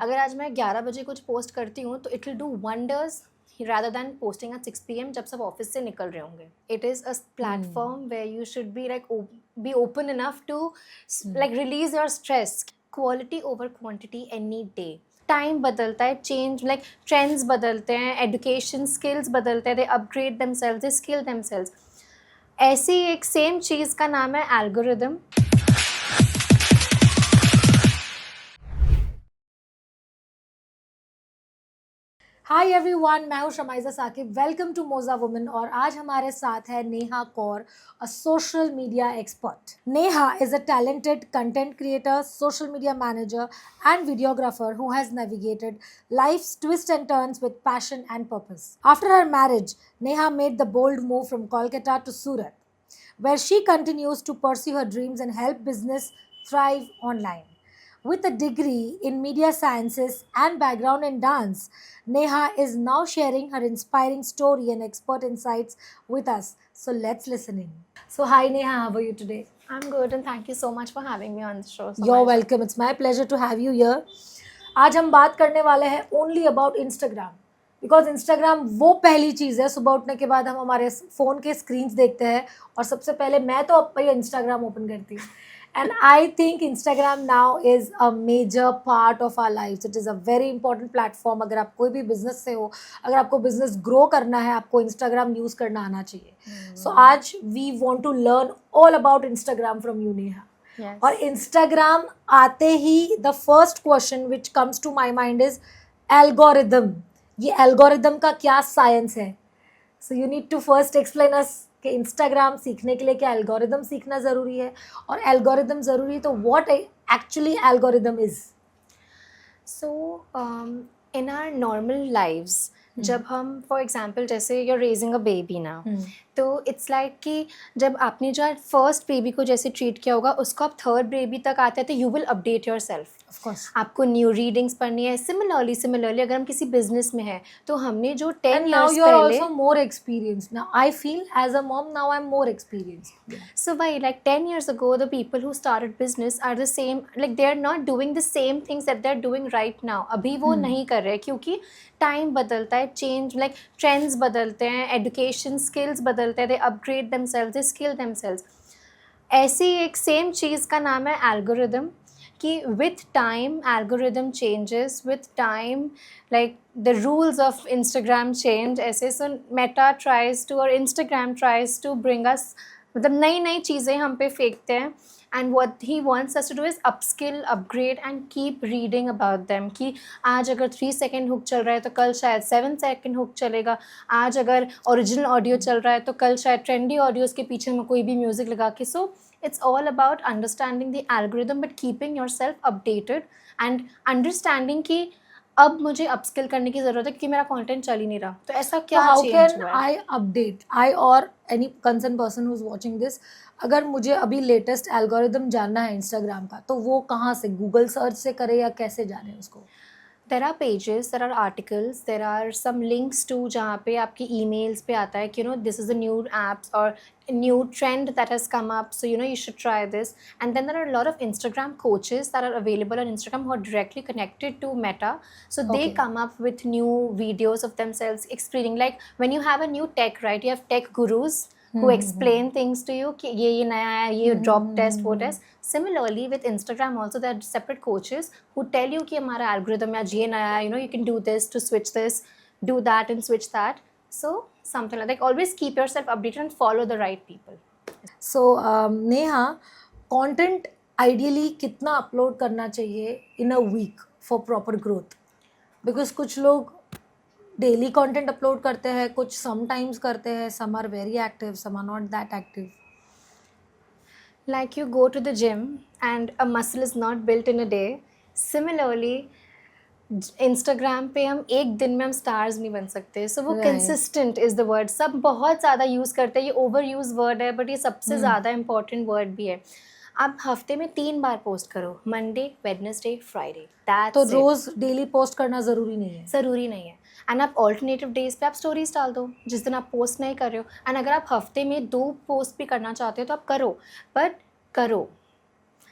अगर आज मैं 11 बजे कुछ पोस्ट करती हूँ तो it will do wonders rather than posting at 6 p.m. जब सब ऑफिस से निकल रहे होंगे. It is a platform where you should be like be open enough to like release your stress. Quality over quantity any day. Time बदलता है, change like trends बदलते हैं, एजुकेशन स्किल्स बदलते हैं, दे अपग्रेड देमसेल्व्स, दे स्किल देमसेल्व्स. ऐसी एक same चीज़ का नाम है एल्गोरिदम. हाय एवरीवन, मैं हूँ Shamaiza Saqib. Welcome to Moza women. और आज हमारे साथ है Neha Kaur, a social media expert. Neha is a talented content creator, social media manager and videographer who has navigated life's twists and turns with passion and purpose. After her marriage, Neha made the bold move from Kolkata to Surat, where she continues to pursue her dreams and help business thrive online. With a degree in media sciences and background in dance, Neha is now sharing her inspiring story and expert insights with us. So let's listen in. So hi Neha, how are you today? I'm good and thank you so much for having me on the show. You're welcome. It's my pleasure to have you here. आज हम बात करने वाले हैं only about Instagram. Because Instagram वो पहली चीज़ है, सुबह उठने के बाद हम हमारे फ़ोन के स्क्रीन्स देखते हैं और सबसे पहले मैं तो अब इंस्टाग्राम ओपन करती हूँ. And I think Instagram now is a major part of our lives. It is a very important platform. अगर आप कोई भी बिजनेस से हो, अगर आपको बिजनेस ग्रो करना है, आपको Instagram यूज़ करना आना चाहिए. So आज we want to learn all about Instagram from you, Neha. Yes. और Instagram आते ही the first question which comes to my mind is algorithm. ये algorithm का क्या science है? So you need to first explain us कि Instagram सीखने के लिए क्या एल्गोरिदम सीखना ज़रूरी है, और एल्गोरिदम ज़रूरी है तो what actually algorithm is. So in our normal lives जब हम फॉर एग्जांपल जैसे you are raising a baby ना, तो इट्स लाइक कि जब आपने जो फर्स्ट बेबी को जैसे ट्रीट किया होगा उसको आप थर्ड बेबी तक आते हैं तो you will update your self. Of course आपको न्यू रीडिंग्स पढ़नी है. सिमिलरली अगर हम किसी बिजनेस में हैं तो हमने जो 10 and now years you are पहले also more experienced. Now I feel as a mom now I'm more experienced. So why like 10 years ago the people who started business are the same, like they are not doing the same things that they're doing right now. अभी वो नहीं कर रहे क्योंकि time बदलता है, change like trends बदलते हैं, एजुकेशन स्किल्स बदलते हैं, दे अपग्रेड देमसेल्व्स, दे स्किल देमसेल्व्स. ऐसी एक सेम चीज़ का नाम है एल्गोरिदम कि with time algorithm changes, with time like the rules of Instagram change ऐसे. So Meta tries to or Instagram tries to bring us मतलब नई नई चीज़ें हम पे फेंकते हैं, and what he wants us to do is upskill, upgrade and keep reading about them. कि आज अगर 3 second hook चल रहा है तो कल शायद 7 second hook चलेगा. आज अगर ओरिजिनल ऑडियो चल रहा है तो कल शायद ट्रेंडी ऑडियोज़ के पीछे में कोई भी म्यूज़िक लगा के. So it's all about understanding the algorithm but keeping yourself updated and understanding कि अब मुझे अपस्किल करने की ज़रूरत है क्योंकि मेरा कंटेंट चल ही नहीं रहा. तो ऐसा क्या हाउ चेंज कैन हुआ है? आई अपडेट आई और any concern person who is watching this, अगर मुझे अभी लेटेस्ट एल्गोरिदम जानना है इंस्टाग्राम का तो वो कहाँ से, गूगल सर्च से करे या कैसे जाने उसको? There are pages, there are articles, there are some links to जहाँ पे आपकी emails पे आता है कि this is the new apps or new trend that has come up, so you should try this. And then there are a lot of Instagram coaches that are available on Instagram who are directly connected to Meta, so they Okay. come up with new videos of themselves explaining, like when you have a new tech, right, you have tech gurus who explain things to you कि ये नया है, ये drop test, वो test. Similarly with Instagram also there are separate coaches who tell you कि हमारा algorithm आज ये नया है, you can do this to switch this, do that and switch that. So something like that. Always keep yourself updated and follow the right people. So Neha, content ideally कितना upload करना चाहिए in a week for proper growth? Because कुछ लोग daily content upload करते हैं, कुछ sometimes करते हैं, some are very active, some are not that active. Like you go to the gym and a muscle is not built in a day. Similarly Instagram पे हम एक दिन में हम स्टार्स नहीं बन सकते. सो वो Right. Consistent is the word. सब बहुत ज़्यादा यूज़ करते हैं, ये ओवर यूज़ वर्ड है बट ये सबसे ज़्यादा इंपॉर्टेंट वर्ड भी है. आप हफ्ते में 3 बार पोस्ट करो, मंडे, वेडनेसडे, फ्राइडे. तो रोज़ डेली पोस्ट करना ज़रूरी नहीं है. ज़रूरी नहीं है. एंड आप ऑल्टरनेटिव डेज पे आप स्टोरीज डाल दो जिस दिन आप पोस्ट नहीं कर रहे हो. एंड अगर आप हफ्ते में 2 पोस्ट भी करना चाहते हो तो आप करो, बट करो.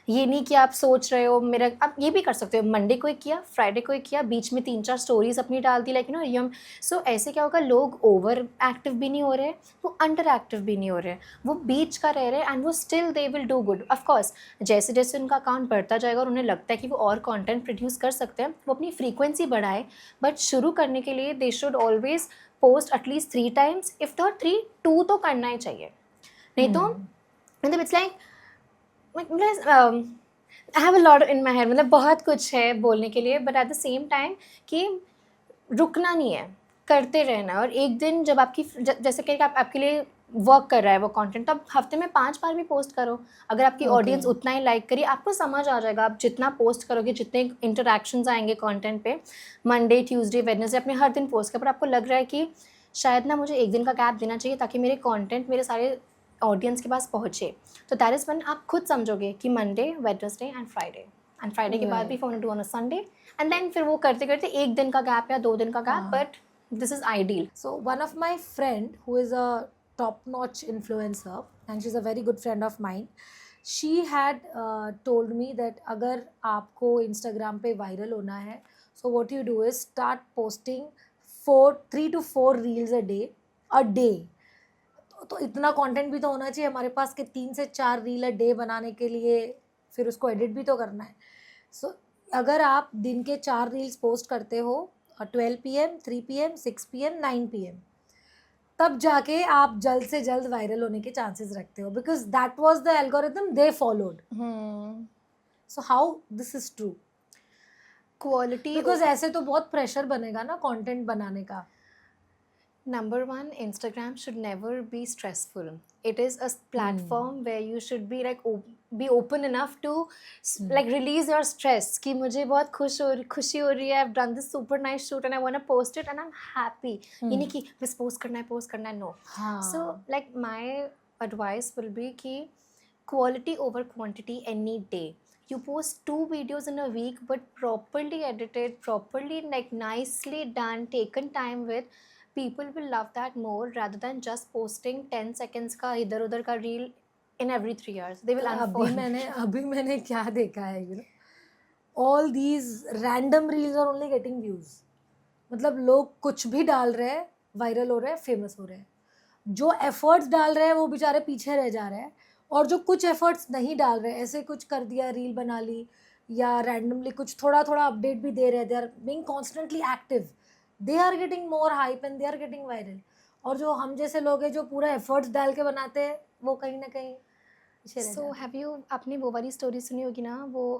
ये नहीं कि आप सोच रहे हो मेरा, आप ये भी कर सकते हो, मंडे को एक किया, फ्राइडे को एक किया, बीच में 3-4 स्टोरीज अपनी डाल दी, लाइक यम। सो ऐसे क्या होगा, लोग ओवर एक्टिव भी नहीं हो रहे, वो अंडर एक्टिव भी नहीं हो रहे, वो बीच का रह रहे, एंड वो still they will do good. Of course जैसे जैसे उनका अकाउंट बढ़ता जाएगा और उन्हें लगता है कि वो और कॉन्टेंट प्रोड्यूस कर सकते हैं, वो अपनी फ्रीक्वेंसी बढ़ाए, बट शुरू करने के लिए they should always post at least 3 times, if not 3, 2 तो करना ही चाहिए। नहीं तो मतलब it's like I have a lot in my head, मतलब बहुत कुछ है बोलने के लिए, but at the same time कि रुकना नहीं है, करते रहना है। और एक दिन जब आपकी जैसे कि आप आपके लिए वर्क कर रहा है वो कंटेंट, तो आप हफ्ते में 5 बार भी पोस्ट करो। अगर आपकी ऑडियंस उतना ही लाइक करी, आपको समझ आ जाएगा, आप जितना पोस्ट करोगे, जितने इंटरेक्शंस आएंगे कंटेंट पे, मंडे, ट्यूसडे, वेडनेसडे, अपने हर दिन पोस्ट कर, पर आपको लग रहा है कि शायद ना मुझे एक दिन का गैप देना चाहिए ताकि मेरे कंटेंट मेरे सारे ऑडियंस के पास पहुँचे, तो दैट इज़ व्हेन आप खुद समझोगे कि मंडे, वेडनेसडे एंड फ्राइडे के बाद भी phone do on a Sunday, and then फिर वो करते करते एक दिन का गैप या 2 दिन का gap, but this is ideal. So one of my friend who is a top-notch influencer and she's a very good friend of mine, she had told me that अगर आपको Instagram पे viral होना है, so what you do is start posting 3 to 4 reels a day. तो इतना content भी तो होना चाहिए हमारे पास कि 3 से 4 रील अ डे बनाने के लिए फिर उसको एडिट भी तो करना है। सो अगर आप दिन के 4 रील्स पोस्ट करते हो 12 PM, 3 PM, 6 PM, 9 PM, तब जाके आप जल्द से जल्द वायरल होने के चांसेस रखते हो, because that was the algorithm they followed. So how this is true? Quality, because ऐसे तो बहुत प्रेशर बनेगा ना कंटेंट बनाने का। Number one, Instagram should never be stressful. It is a platform where you should be like be open enough to like release your stress. कि मुझे बहुत खुशी हो रही है, I've done this super nice shoot and I want to post it and I'm happy. ये नहीं कि बस post करना है, no. So like my advice will be कि quality over quantity any day. You post 2 videos in a week, but properly edited, properly like nicely done, taken time with. People will love that more rather than just posting 10 seconds का इधर उधर का reel in every 3 years. They will unfollow. अभी मैंने क्या देखा है, you know, all these random reels are only getting views. मतलब लोग कुछ भी डाल रहे हैं, वायरल हो रहे हैं, फेमस हो रहे हैं। जो एफर्ट्स डाल रहे हैं वो बेचारे पीछे रह जा रहे हैं, और जो कुछ एफर्ट्स नहीं डाल रहे, ऐसे कुछ कर दिया, रील बना ली या रैंडमली कुछ थोड़ा थोड़ा अपडेट भी दे रहे हैं, they are being constantly active, they are getting more hype and they are getting viral. और जो हम जैसे लोग हैं जो पूरा एफर्ट्स डाल के बनाते हैं, वो कहीं ना कहीं पीछे रह So जाते have you, आपने वो वाली स्टोरी सुनी होगी ना, वो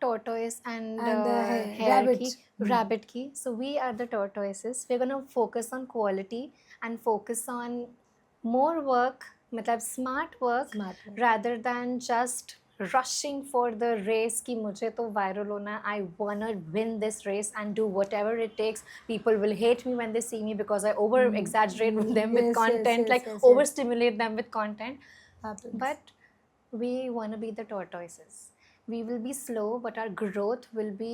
tortoise and And hare rabbit. की, rabbit की. So we are the tortoises. We're gonna focus on quality and focus on more work, मतलब smart work, Smart work. rather than just rushing for the race कि मुझे तो viral होना है, I wanna win this race and do whatever it takes. People will hate me when they see me because I over exaggerate with them with Yes, content, yes, like yes. overstimulate them with content. Happens. But we want to be the tortoises. We will be slow, but our growth will be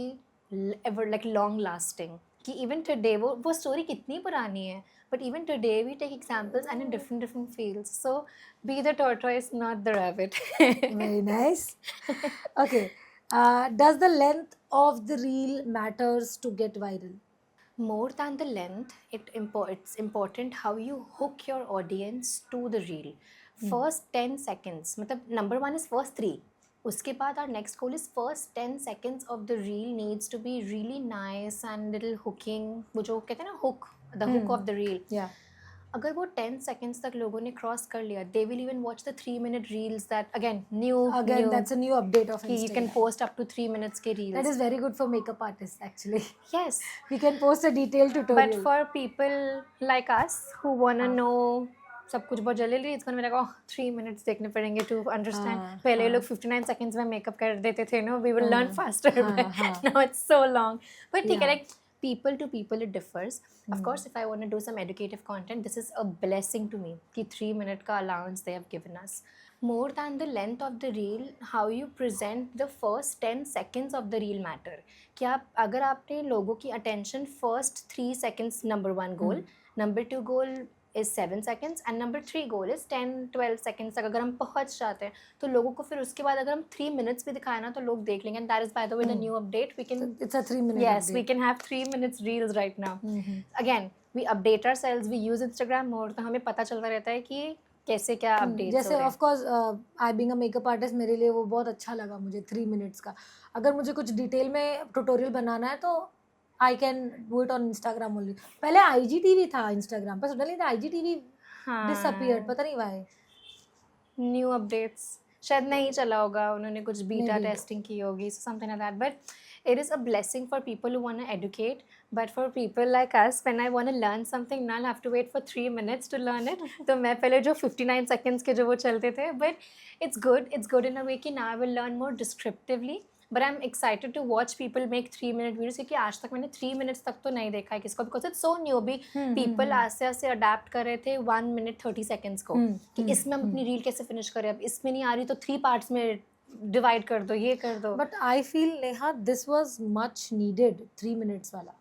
ever like long lasting. कि even today वो story कितनी पुरानी है, but even today we take examples and in different fields. So be the tortoise, not the rabbit. Very nice. Okay. Does the length of the reel matters to get viral? More than the length, it's important how you hook your audience to the reel. First 10 seconds, मतलब number one is first 3. उसके बाद our next goal is first 10 seconds of the reel needs to be really nice and little hooking. वो जो कहते हैं ना hook, the hook of the reel. Yeah. अगर वो 10 seconds तक लोगों ने cross कर लिया, they will even watch the 3-minute reels that again new. That's a new update of कि you Instagram. can post up to 3 minutes के reels. That is very good for makeup artists actually. Yes. We can post a detailed tutorial. But for people like us who wanna know सब कुछ बहुत जल्दी, it's gonna be like, oh, 3 minutes देखने पड़ेंगे to understand. पहले लोग 59 seconds में makeup कर देते थे, no? We will learn faster. But now it's so long. But ठीक है, like people to people it differs. Of course, if I want to do some educative content, this is a blessing to me कि 3-minute का allowance they have given us. More than the length of the reel, how you present the first 10 seconds of the reel matter. कि आप अगर आपने लोगों की attention first 3 seconds, number 1 goal. Number 2 goal is 7 seconds and number 3 goal is 10-12 seconds तक अगर हम पहुंच जाते हैं तो लोगों को फिर उसके बाद अगर हम 3 minutes भी दिखाए ना तो लोग देख लेंगे. And that is by the way the new update. We can It's a 3-minute yes update. we can have 3 minutes reels right now. Again we update ourselves, we use Instagram more तो हमें पता चलता रहता है कि कैसे क्या updates हो जैसे रहे हैं. Of course I being a makeup artist मेरे लिए वो बहुत अच्छा लगा मुझे 3 मिनट्स का. अगर मुझे कुछ डिटेल में ट्यूटोरियल बनाना है तो I can do it on Instagram only. पहले आईजीटीवी था इंस्टाग्राम पर, सडनली द आईजीटीवी डिसअपीयर्ड, पता नहीं व्हाई. न्यू अपडेट्स शायद नहीं चला होगा, उन्होंने कुछ बीटा Maybe. टेस्टिंग की होगी, something like that. But it is a blessing for people who want to educate, but for people like us when I want to learn something now I'll have to wait for 3 minutes to learn it. तो मैं पहले जो 59 seconds के जो वो चलते थे, but it's good in a way कि now I will learn more descriptively. But I'm excited to watch people make 3-minute videos क्योंकि आज तक मैंने 3 minutes तक तो नहीं देखा है किसको, because it's so new. अभी people आस्ते आस्ते अडेप्ट कर रहे थे 1 minute 30 seconds को कि इसमें हम अपनी रील कैसे फिनिश करें, अब इसमें नहीं आ रही तो 3 parts में डिवाइड कर दो, ये कर दो. But I feel Neha this was much needed 3 minutes वाला,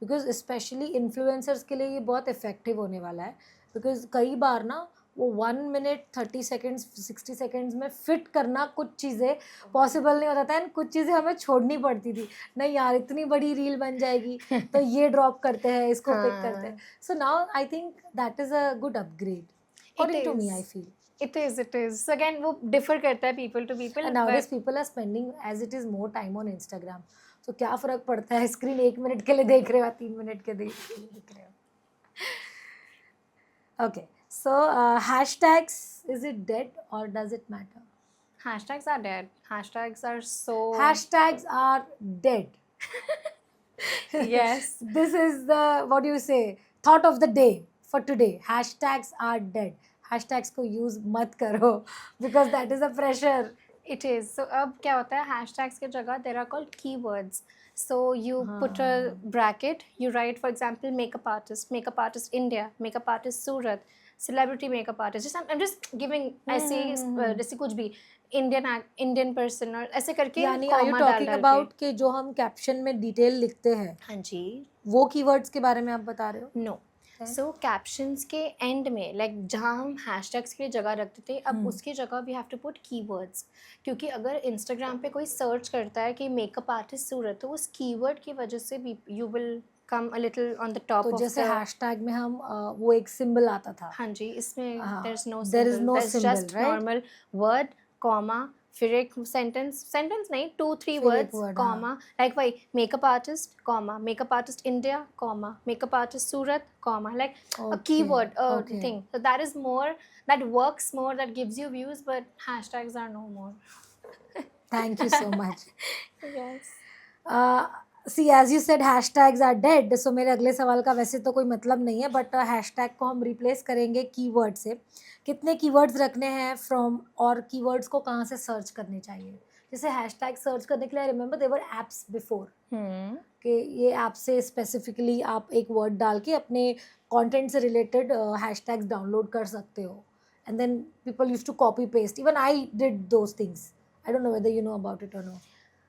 बिकॉज स्पेशली इन्फ्लुएंसर्स के लिए ये बहुत इफेक्टिव होने वाला है. बिकॉज कई बार ना वो 1 मिनट 30 सेकेंड्स 60 सेकेंड्स में फिट करना कुछ चीज़ें पॉसिबल नहीं होता था, एंड कुछ चीज़ें हमें छोड़नी पड़ती थी. नहीं यार इतनी बड़ी रील बन जाएगी तो ये ड्रॉप करते हैं, इसको पिक करते हैं. So now I think that is a good upgrade according to me. I feel It is. So again वो differ करता है people to people. And nowadays people are spending as it is more time on Instagram. So क्या फर्क पड़ता है, screen 1 minute के लिए देख रहे हो 3 मिनट के लिए देख रहे हो. Okay, so hashtags, is it dead or does it matter? Hashtags are dead. Hashtags are so. Hashtags are dead. Yes. This is the, what do you say, thought of the day for today. Hashtags are dead. Hashtags को use मत करो because that is a pressure. It is. So अब क्या होता है, hashtags की जगह there are called keywords. So you put a bracket, you write for example makeup artist India, makeup artist Surat, celebrity makeup artist. I'm just giving ऐसे जैसे कुछ भी Indian person और ऐसे करके यानी are you talking about कि जो हम कैप्शन में डिटेल लिखते हैं, हाँ जी, वो कीवर्ड्स के बारे में आप बता रहे हो? नो. सो कैप्शंस के एंड में लाइक जहाँ हम हैशटैग्स की जगह रखते थे, अब उसकी जगह we have to put keywords. क्योंकि अगर इंस्टाग्राम पे कोई सर्च करता है कि मेकअप आर्टिस्ट सूरत, तो उस कीवर्ड की वजह से भी you will come a little on the top. तो जैसे हैशटैग में हम वो एक सिंबल आता था. हाँ जी, इसमें there is no symbol, just normal word comma फिर एक सेंटेंस नहीं 2-3 वर्ड्स कॉमा, लाइक वही makeup artist India comma makeup artist Surat comma, like a keyword thing. So that is more, that works more, that gives you views, but hashtags are no more. Thank you so much. Yes. See as you said hashtags are dead, so मेरे अगले सवाल का वैसे तो कोई मतलब नहीं है, बट हैशटैग को हम रिप्लेस करेंगे कीवर्ड से. कितने कीवर्ड्स रखने हैं फ्रॉम, और कीवर्ड्स को कहाँ से सर्च करने चाहिए? जैसे हैशटैग सर्च करने के लिए I remember there were apps before कि ये ऐप से स्पेसिफिकली आप एक वर्ड डाल के अपने कंटेंट से रिलेटेड हैशटैग्स डाउनलोड कर सकते हो, and then people used to copy paste. Even I did those things. I don't know whether you know about it or no.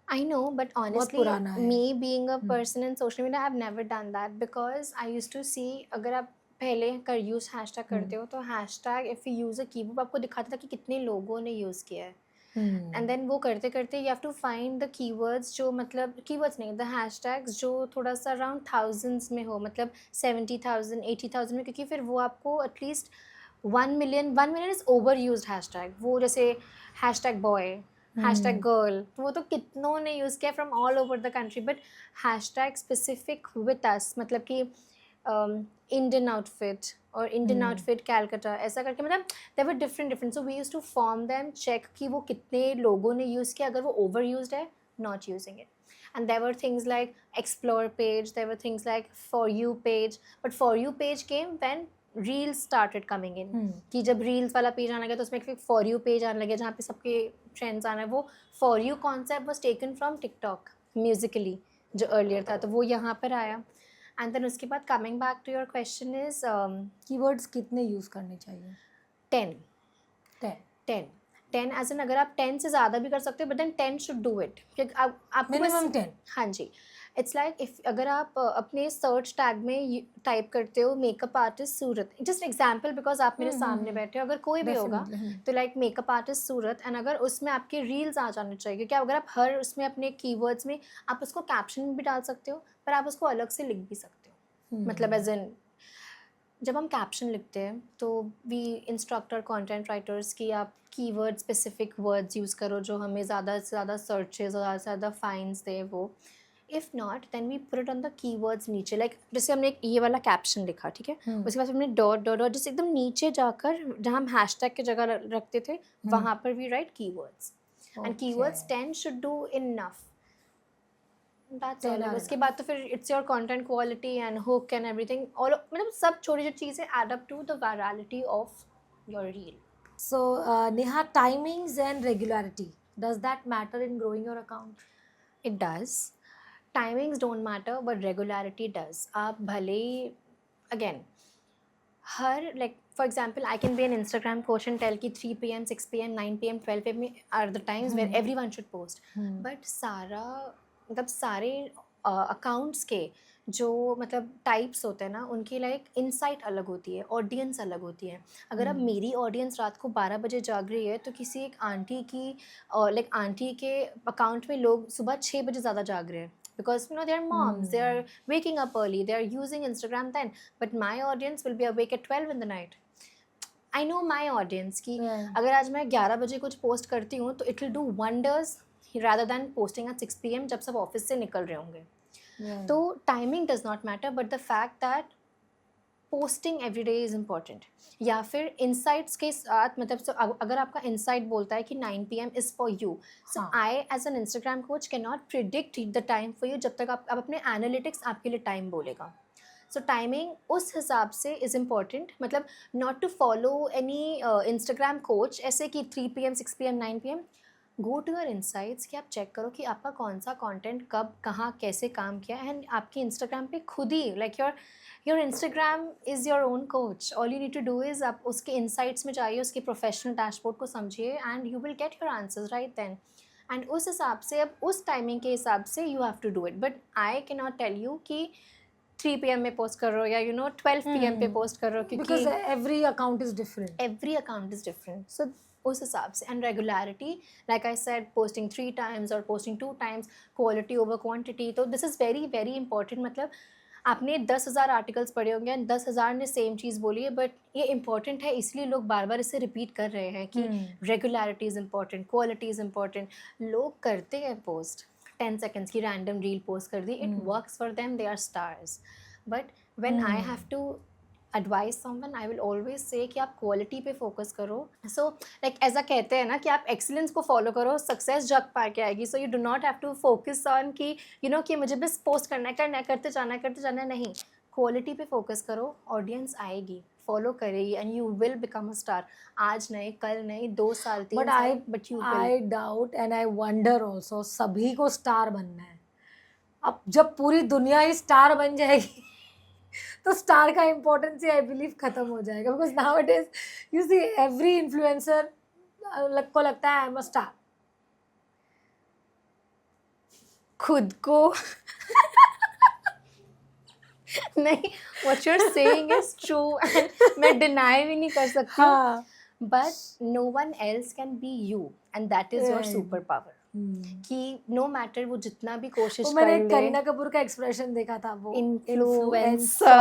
I know, but honestly, me being a person in social media, I have never done that because I used to see, अगर आप पहले कर use hashtag करते हो तो hashtag if you use a keyword आपको दिखाता था कि कितने लोगों ने यूज़ किया है. एंड देन वो करते करते you have to find the keywords जो मतलब कीवर्ड्स नहीं, द हैशटैग्स जो थोड़ा सा अराउंड थाउजेंड्स में हो, मतलब 70,000 80,000 में, क्योंकि फिर वो आपको at least 1 million is over used hashtag. वो जैसे हैशटैग बॉय, हैशटैग गर्ल, तो वो तो कितनों ने यूज़ किया from all over the country. But hashtag specific with us, मतलब कि इंडियन आउटफिट और इंडियन आउटफिट कैलकाटा, ऐसा करके मतलब there were different. So we used to form them, check कि वो कितने लोगों ने यूज़ किया, अगर वो ओवर यूज्ड है not using it. And there were things like explore page, there were things like for you page, but for you page came when reels started coming in. कि जब रील्स वाला page आने लगा तो उसमें एक for you page आने लगे जहाँ पे सबके ट्रेंड्स आना है. वो for you concept was taken from TikTok Musically जो अर्लियर था, तो वो यहाँ पर आया. एंड देन उसके बाद coming back to your question is keywords कितने यूज़ करने चाहिए? 10 एज एन, अगर आप 10 से ज़्यादा भी कर सकते हो, but then 10 should do it, क्योंकि आप मिनिमम 10. हाँ जी. इट्स लाइक इफ अगर आप अपने सर्च टैग में टाइप करते हो makeup artist Surat, just example because आप मेरे सामने बैठे हो, अगर कोई भी होगा Definitely. तो like makeup artist Surat, and अगर उसमें आपके रील्स आ जाने चाहिए, क्योंकि अगर आप हर उसमें अपने कीवर्ड्स में आप उसको कैप्शन भी डाल सकते हो, पर आप उसको अलग से लिख भी सकते हो, मतलब एज इन जब हम कैप्शन लिखते हैं तो वी इंस्ट्रक्टर कंटेंट राइटर्स की आप कीवर्ड स्पेसिफिक वर्ड्स यूज़ करो जो हमें ज़्यादा से ज़्यादा सर्चेज और ज़्यादा से ज़्यादा फाइंस दे वो। If not then we put it on the keywords नीचे, लाइक जैसे हमने एक ये वाला कैप्शन लिखा, ठीक है, उसके बाद हमने डॉट डॉट डॉट जैसे एकदम नीचे जाकर जहाँ हम हैशटैग की जगह रखते थे वहाँ पर we write keywords, and keywords 10 should do enough, that's all. उसके बाद तो फिर it's your content quality and hook and everything, all मतलब सब छोटी छोटी चीज़ें add up to the virality of your reel. So, Neha, timings and regularity, does that matter in growing your account? It does. Timings don't matter, but regularity does. आप भले ही again her like for example I can be an Instagram coach and tell कि 3 p.m. 6 p.m. 9 p.m. 12 p.m. are the times where everyone should post. But सारा मतलब सारे accounts के जो मतलब types होते हैं ना उनकी लाइक इनसाइट अलग होती है, ऑडियंस अलग होती है। अगर अब मेरी ऑडियंस रात को 12 बजे जाग रही है तो किसी एक आंटी की लाइक आंटी के अकाउंट में लोग सुबह 6 बजे ज़्यादा जाग रहे हैं, because you know they're moms, they are waking up early, they are using Instagram then, but my audience will be awake at 12 in the night. I know my audience कि अगर आज मैं 11 बजे कुछ पोस्ट करती हूँ तो it will do wonders rather than posting at 6 p.m. जब सब ऑफिस से निकल रहे होंगे। तो timing does not matter, but the fact that posting every day is important. या फिर इंसाइट्स के साथ मतलब so, अगर आपका इंसाइट बोलता है कि 9 p.m. Is for you, so I as an Instagram coach can not predict the time for you जब तक आप अपने एनालिटिक्स आपके लिए टाइम बोलेगा। सो टाइमिंग उस हिसाब से इज़ इम्पॉर्टेंट, मतलब not to follow any Instagram coach ऐसे कि 3 p.m. 6 p.m. 9 p.m. Go to your insights कि आप चेक करो कि आपका कौन सा कंटेंट कब कहाँ कैसे काम किया, एंड आपकी इंस्टाग्राम पे खुद ही like your Instagram is your own coach. All you need to do is आप उसके इंसाइट्स में जाइए, उसके प्रोफेशनल डैशबोर्ड को समझिए and you will get your answers right then. And उस हिसाब से अब उस टाइमिंग के हिसाब से you have to do it, but I can not tell you कि 3 p.m. में पोस्ट कर रहे हो या 12 p.m. पे पोस्ट कर रहे हो, क्योंकि Because every account is different. every account is different. So उस हिसाब से, and regularity like I said posting 3 times और posting 2 times, quality over quantity, तो this is very very important. मतलब आपने 10,000 आर्टिकल्स पढ़े होंगे एंड 10,000 ने सेम चीज़ बोली है, बट ये इंपॉर्टेंट है इसलिए लोग बार बार इसे रिपीट कर रहे हैं कि regularity is important, quality is important. लोग करते हैं पोस्ट 10 seconds की रैंडम रील पोस्ट कर दी, it works for them, they are stars. But when I have to advise someone I will always say कि आप क्वालिटी पे फोकस करो। सो लाइक ऐसा कहते हैं ना कि आप एक्सीलेंस को फॉलो करो, सक्सेस जग पा के आएगी। So you do not have to focus on कि कि मुझे बस पोस्ट करना है करते जाना है, नहीं, क्वालिटी पे फोकस करो, ऑडियंस आएगी, फॉलो करेगी and you will become a star. आज नहीं, कल नहीं, 2 साल 3 साल, but you I doubt and I wonder also, सभी को स्टार बनना है। अब जब पूरी दुनिया ही स्टार बन जाएगी तो स्टार का इम्पोर्टेंस ही आई बिलीव खत्म हो जाएगा, because now it is you see every influencer को लगता है आई एम अ स्टार। खुद को नहीं, what you're saying is true and मैं deny भी नहीं कर सकती हूँ, but no one else can be you and that is your superpower। कि no matter वो जितना भी कोशिश कर ले, मैंने करीना कपूर का एक्सप्रेशन देखा था, वो influencer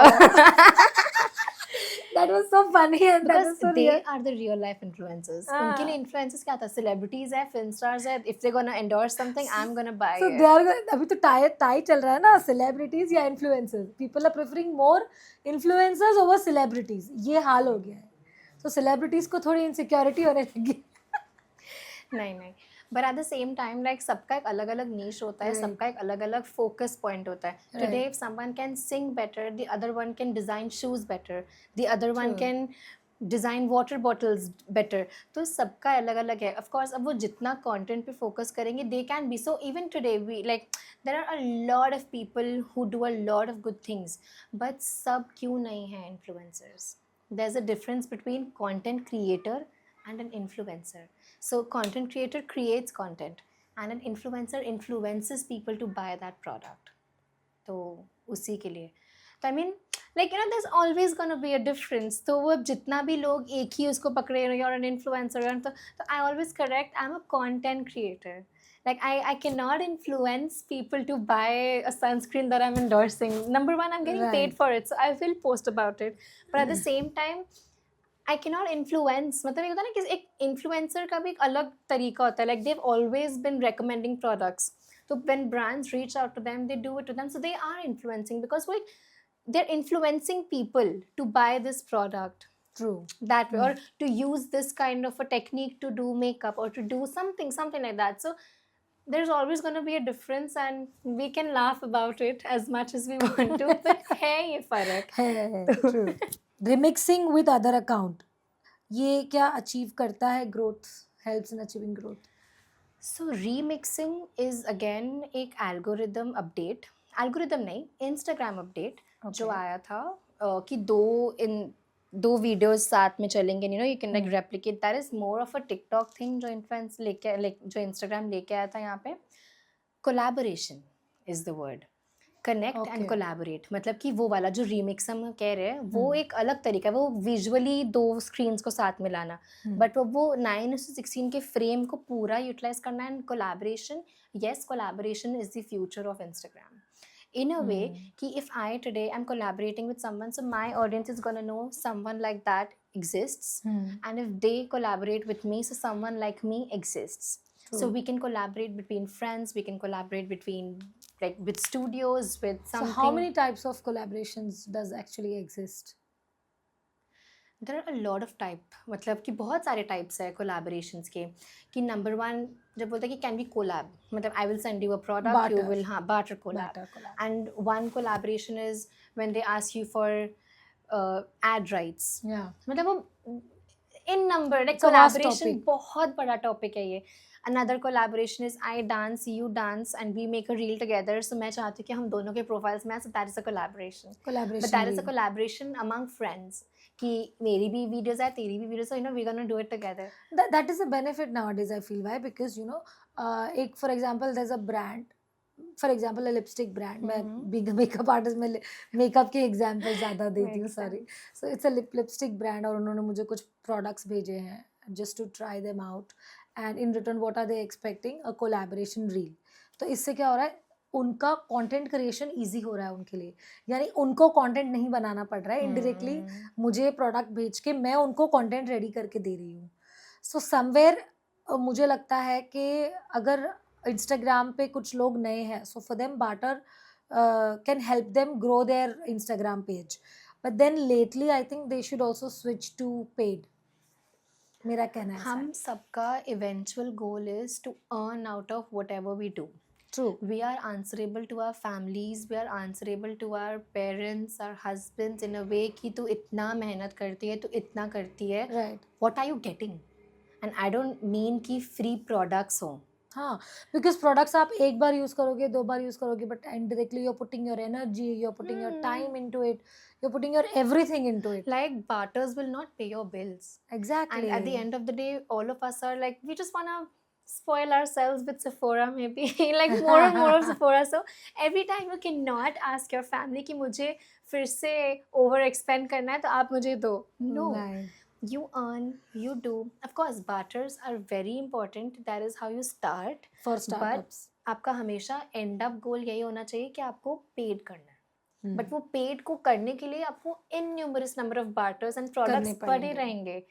that was so funny and that because was so they real. are the real life influencers। उनके लिए influencers क्या था, celebrities है, film stars है, if they're gonna endorse something I'm gonna buy So it। they are अभी तो tie चल रहा है ना, celebrities या influencers, people are preferring more influencers over celebrities, ये हाल हो गया है। So celebrities को थोड़ी insecurity होने लगी। नहीं, but at the same time like सबका एक अलग अलग नीश होता है, सबका एक अलग अलग फोकस पॉइंट होता है। Today if someone can sing better, the other one can design shoes better, the other one can design water bottles better, तो सबका अलग अलग है। ऑफ कोर्स अब वो जितना कंटेंट पे फोकस करेंगे they can be. So even today we like there are a lot of people who do a lot of good things, but सब क्यों नहीं है influencers? There is a difference between content creator and an influencer। So content creator creates content and an influencer influences people to buy that product। तो उसी के लिए तो I mean like you know there is always gonna be a difference तो वो अब जितना भी लोग एक ही उसको पकड़े और एन इन्फ्लुएंसर तो I always correct I am a content creator like I cannot influence people to buy a sunscreen that I'm endorsing. Number one, I'm getting paid Right. for it, so I will post about it, but at the same time I cannot influence. मतलब ये होता है ना कि एक influencer का भी एक अलग तरीका होता है, like they've always been recommending products, so when brands reach out to them they do it to them, so they are influencing because like they're influencing people to buy this product True. that way, or to use this kind of a technique to do makeup or to do something like that. So there's always going to be a difference and we can laugh about it as much as we want to, but है ये फर्क. है true. Remixing with other account, ये क्या achieve करता है growth, helps in achieving growth? So remixing is again एक algorithm update, algorithm नहीं, Instagram update जो आया था कि दो वीडियोस साथ में चलेंगे, you know you can like replicate. That is more of a TikTok thing जो इन्फ्लुएंस लेके लाइक जो इंस्टाग्राम लेके आया था यहाँ पे. Collaboration is the word, connect and collaborate. मतलब कि वो वाला जो रीमिक्स हम कह रहे हैं वो एक अलग तरीका है, वो विजुअली दो स्क्रीन्स को साथ मिलाना, बट वो 9:16 के फ्रेम को पूरा यूटिलाइज करना. And collaboration, yes, collaboration is the future of Instagram in a way कि if I today am collaborating with someone, so my audience is gonna know someone like that exists, and if they collaborate with me, so someone like me exists. So we can collaborate between friends, we can collaborate between like with studios, with something. So how many types of collaborations does actually exist? There are a lot of type, मतलब कि बहुत सारे types है collaborations के. कि number one जब बोलते हैं कि can we collab, मतलब I will send you a product, Barter. you will barter collab. And one collaboration is when they ask you for ad rights. Yeah. मतलब वो in number, like It's a vast collaboration topic. बहुत बड़ा topic है ये. Another collaboration is I dance, you dance, and we make a reel together. So मैं चाहती हूँ कि हम दोनों के profiles में, so that is a collaboration. Collaboration. But that is a collaboration among friends. कि मेरी भी videos है, तेरी भी videos है, you know, we're gonna do it together. That is a benefit nowadays, I feel. Why? Because you know, एक for example, there's a brand. For example, a lipstick brand. मैं being a makeup artist में makeup के examples ज़्यादा देती हूँ. Sorry. So it's a lipstick brand और उन्होंने मुझे कुछ products भेजे हैं just to try them out. And in return, what are they expecting? A collaboration reel. तो इससे क्या हो रहा है? उनका कंटेंट क्रिएशन इजी हो रहा है उनके लिए, यानी उनको कंटेंट नहीं बनाना पड़ रहा है. इनडायरेक्टली मुझे प्रोडक्ट भेज के मैं उनको कंटेंट रेडी करके दे रही हूँ. सो समवेयर मुझे लगता है कि अगर इंस्टाग्राम पे कुछ लोग नए हैं, so for them barter can help them grow their Instagram page. But then lately I think they should also switch to paid. मेरा कहना है हम सबका eventual goal is to earn out of whatever we do. True. We are answerable to our families, we are answerable to our parents, our husbands in a way कि तू इतना मेहनत करती है, तू इतना करती है. Right. What are you getting? And I don't mean कि free products हो. हाँ, because products आप एक बार यूज करोगे, दो बार यूज करोगे, but indirectly you're putting your energy, you're putting your time into it, you're putting your everything into it. Like barters will not pay your bills. Exactly. And at the end of the day, all of us are like, we just wanna spoil ourselves with Sephora maybe, like more and more of Sephora. So every time you cannot ask your family कि मुझे फिर से over expend करना है तो आप मुझे दो. No. Right. You earn, you do. Of course, barters are very important. That is how you start. For startups. But आपका हमेशा end up goal यही होना चाहिए कि आपको paid करना है. But वो paid को करने के लिए आपको innumerous number of barters and products पड़े रहेंगे.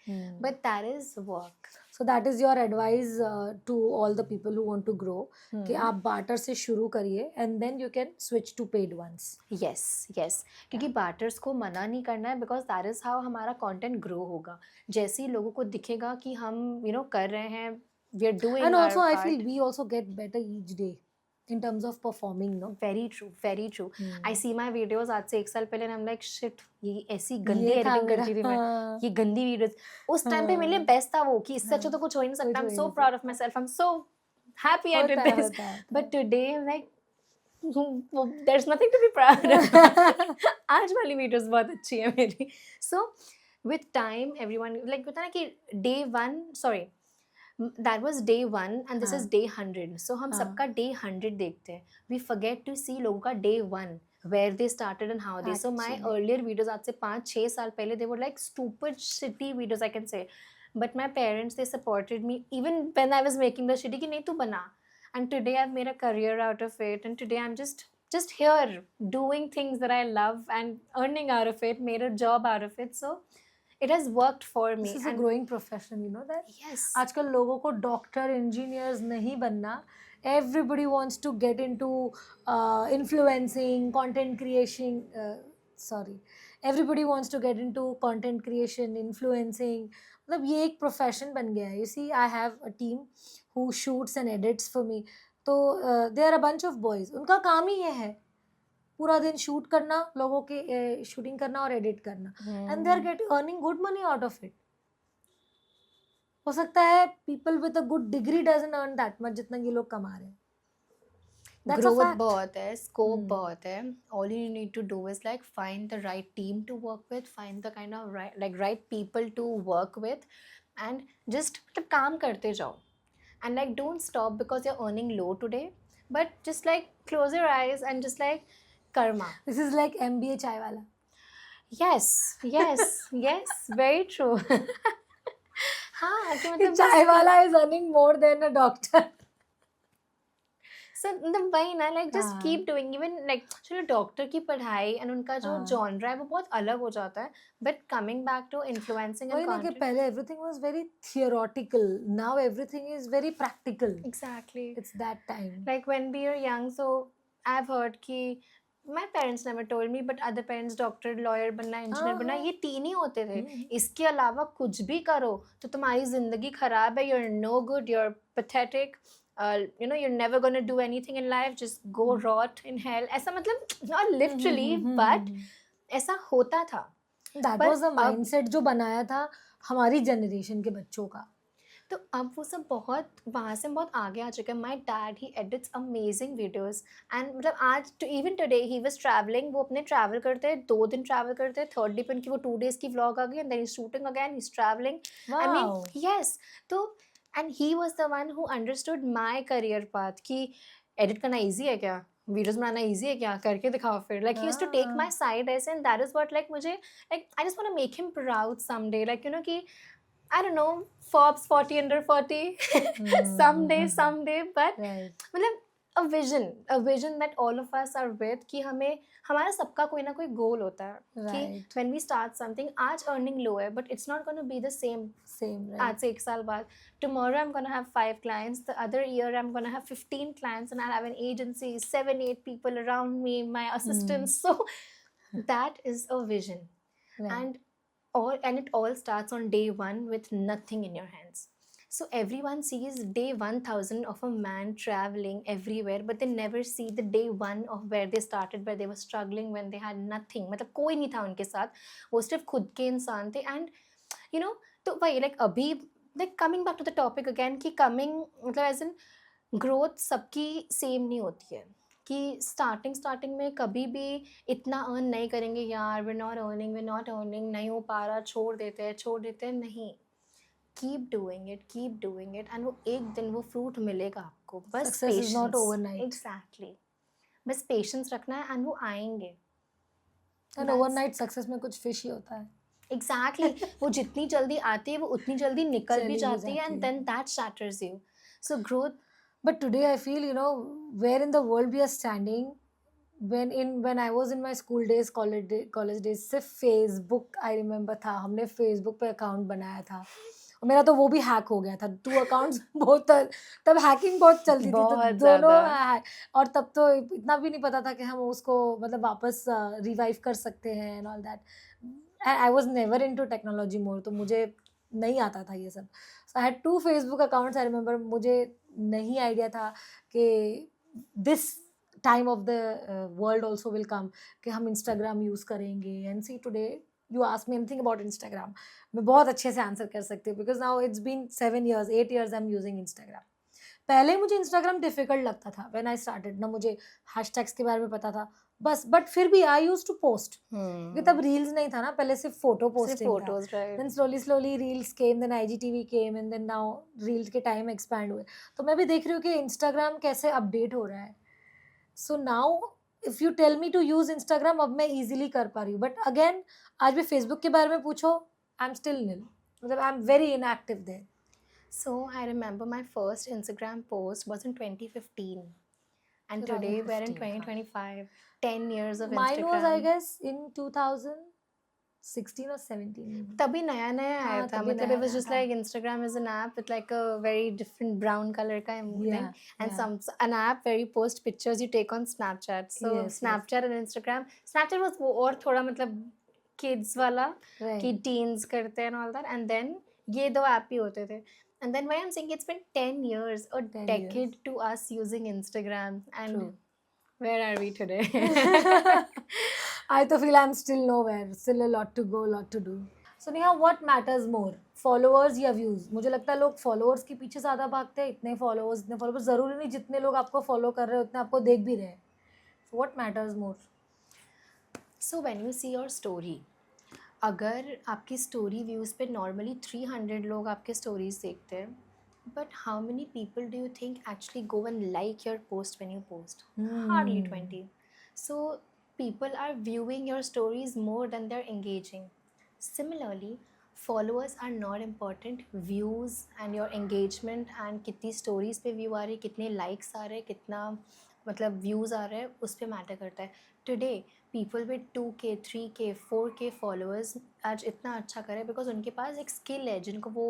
But that is work. So that is your advice to all the people who want to grow कि आप barter से शुरू करिए and then you can switch to paid ones. Yes, yes. क्योंकि barters को मना नहीं करना है because that is how हमारा content grow होगा. जैसे ही लोगों को दिखेगा कि हम you know कर रहे हैं, we are doing and our also part. I feel we also get better each day in terms of performing, no? Very true, very true. I see my videos आज से 1 साल पहले and I'm like shit, ये ऐसी गंदी ये editing था करती थी मैं, मेरा. ये गंदी videos. उस टाइम पे मेरे लिए बेस्ट था वो कि इससे अच्छा तो कुछ हो ही नहीं सकता. I'm so proud of myself. I'm so happy I did this. But today I'm like there's nothing to be proud of. आज वाली videos बहुत अच्छी है मेरी. So with time everyone like होता है ना कि day one, sorry, that was day 1 and this हाँ. Is day 100. सो हम हाँ. सबका डे 100 देखते हैं. वी फॉरगेट टू सी लोगों का day 1, where they started and how they. So my Actually. earlier videos आज से 5-6 साल पहले they were like stupid shitty videos I can say, but my parents they supported me even when I was making the shitty कि नहीं तू बना. And today I've made a career out of it, and today I'm just here doing things that I love and earning out of it, made a job out of it. So it has worked for me. This is a And growing profession, you know that. yes, आजकल लोगों को doctor engineers नहीं बनना. Everybody wants to get into influencing, content creation. Sorry, everybody wants to get into content creation, influencing. मतलब ये एक profession बन गया है. You see, I have a team who shoots and edits for me. तो they are a bunch of boys. उनका काम ही ये है, पूरा दिन शूट करना, लोगों के शूटिंग करना और एडिट करना. And they are get earning good money out of it. हो सकता है people with a good degree doesn't earn that much जितना ये लोग कमा रहे हैं. That's a growth fact. बहुत है, scope Hmm. बहुत है. All you need to do is like find the right team to work with, find the kind of right people to work with, and just मतलब काम करते जाओ. And like don't stop because you're earning low today, but just like close your eyes and just like karma. This is like MBA चाय वाला. Yes, yes, yes, very true. हाँ कि मतलब चाय वाला is earning more than a doctor. So मतलब वही ना like just हाँ. keep doing. Even like चलो डॉक्टर की पढ़ाई and उनका जो हाँ. जॉनरा है वो बहुत अलग हो जाता है, but coming back to influencing वही and ना कि content. पहले everything was very theoretical. Now everything is very practical. Exactly. It's that time. Like when we were young, so I've heard कि my parents never told me, but other parents doctor, lawyer बनना, engineer बनना, ये तीन ही होते थे. इसके अलावा कुछ भी करो तो तुम्हारी जिंदगी खराब है. You're no good. You're pathetic. You know, you're never gonna do anything in life. Just go rot in hell. ऐसा मतलब not literally, but ऐसा होता था. That पर was the अब mindset जो बनाया था हमारी जनरेशन के बच्चों का. तो अब वो सब बहुत वहाँ से बहुत आगे आ चुका है. My dad he edits amazing videos and मतलब आज even today he was travelling. वो अपने ट्रैवल करते हैं, 2 दिन ट्रैवल करते हैं, थर्ड डे पे उनकी वो 2 days की व्लॉग आ गई and then he shooting again, he is travelling. I mean Wow. Yes. तो and he was the one who understood my career path कि एडिट करना ईजी है क्या, वीडियोस बनाना ईजी है क्या, करके दिखाओ फिर. Like he used to take my side ऐसे and that is what like मुझे like I just want to make him proud someday. Like you know कि I don't know, Forbes 40 under 40 someday, but Right. मतलब a vision that all of us are with कि हमें हमारा सबका कोई ना कोई गोल होता है कि Right. when we start something, आज earning low है but it's not going to be the same. Same, right. आज से 1 साल बाद tomorrow I'm going to have 5 clients, the other year I'm going to have 15 clients and I'll have an agency, 7-8 people around me, my assistants. So that is a vision. Right. And it all starts on day 1 with nothing in your hands. So everyone sees day 1000 of a man traveling everywhere, but they never see the day 1 of where they started, where they were struggling, when they had nothing. मतलब कोई नहीं था उनके साथ, वो सिर्फ खुद के इंसान थे. And you know, तो वही like अभी like coming back to the topic again कि coming मतलब as in growth सबकी सेम नहीं होती है कि स्टार्टिंग में कभी भी इतना अर्न नहीं करेंगे यार, वी नॉट अर्निंग, नहीं हो पा रहा, छोड़ देते हैं. नहीं, कीप डूइंग इट एंड वो एक दिन वो फ्रूट मिलेगा आपको. बस Success is not overnight. Exactly, बस पेशेंस रखना है एंड वो आएंगे. And overnight success में कुछ fish ही होता है. एग्जैक्टली वो जितनी जल्दी आती है वो उतनी जल्दी निकल भी चली भी जाती है जाती एंड है. Then that shatters you. So growth. But today I feel, you know, where in the world we are standing. When I was in my school days, college days, सिर्फ Facebook I remember था. हमने Facebook पे account बनाया था और मेरा तो वो भी हैक हो गया था. 2 accounts बहुत, तब हैकिंग बहुत चलती थी तो बहुत दोनों ज़्यादा. और तब तो इतना भी नहीं पता था कि हम उसको मतलब वापस रिवाइव कर सकते हैं and all that. I was never into technology more, तो मुझे नहीं आता था ये सब. So I had 2 Facebook accounts. I remember मुझे नहीं आइडिया था कि this time of the world also will come कि हम इंस्टाग्राम यूज़ करेंगे. And see today you ask me anything about Instagram, मैं बहुत अच्छे से आंसर कर सकती हूँ because now it's been 7 years, 8 years I am using Instagram. पहले मुझे इंस्टाग्राम डिफिकल्ट लगता था व्हेन आई स्टार्टेड ना, मुझे हैशटैग्स के बारे में पता था बस, बट फिर भी आई यूज्ड टू पोस्ट, क्योंकि तब रील्स नहीं था ना, पहले सिर्फ फोटो सिर्फ पोस्टिंग था. Photos, right. Then slowly reels came, then IGTV came, and then now reels के टाइम एक्सपैंड हुए. तो मैं भी देख रही हूँ कि इंस्टाग्राम कैसे अपडेट हो रहा है. So now if you tell me to use Instagram, अब मैं इजीली कर पा रही हूँ. बट अगेन आज भी फेसबुक के बारे में पूछो, आई एम स्टिल नील, मतलब I am very inactive there. So I remember my first Instagram post was in 2015, and today we're in 2015, 2025. 10 years of Mine Instagram. was, I guess, in 2016 or 17. maybe. तभी नया नया आया हाँ, था, तभी मतलब नया it was नया just था. like Instagram is an app with like a very different brown color का thing, Yeah, and yeah. some an app where you post pictures you take on Snapchat. So Yes, Snapchat and Instagram. Snapchat was वो और थोड़ा मतलब kids वाला Right. कि teens करते हैं and all that, and then ये दो app ही होते थे. And then why I'm saying it's been 10 years, a 10 decade to us using Instagram, and True. where are we today? I to feel I'm still nowhere, still a lot to go, lot to do. So Neha, what matters more, followers या views? मुझे लगता है लोग followers के पीछे ज़्यादा भागते हैं. इतने followers, ज़रूरी नहीं जितने लोग आपको follow कर रहे हैं उतने आपको देख भी रहे हैं. So what matters more? So when you see your story, अगर आपकी स्टोरी व्यूज़ पे नॉर्मली 300 लोग आपके स्टोरीज देखते हैं, but how many people do you think actually go and like your post when you post? Hardly 20. So people are viewing your stories more than they're engaging. Similarly, followers are not important. Views and your engagement and कितनी stories पे view आ रही, कितने likes आ रहे, कितना मतलब views आ रहे हैं, उस पे मैटर करता है. Today people with 2K 3K 4K followers आज इतना अच्छा करे बिकॉज उनके पास एक स्किल है जिनको वो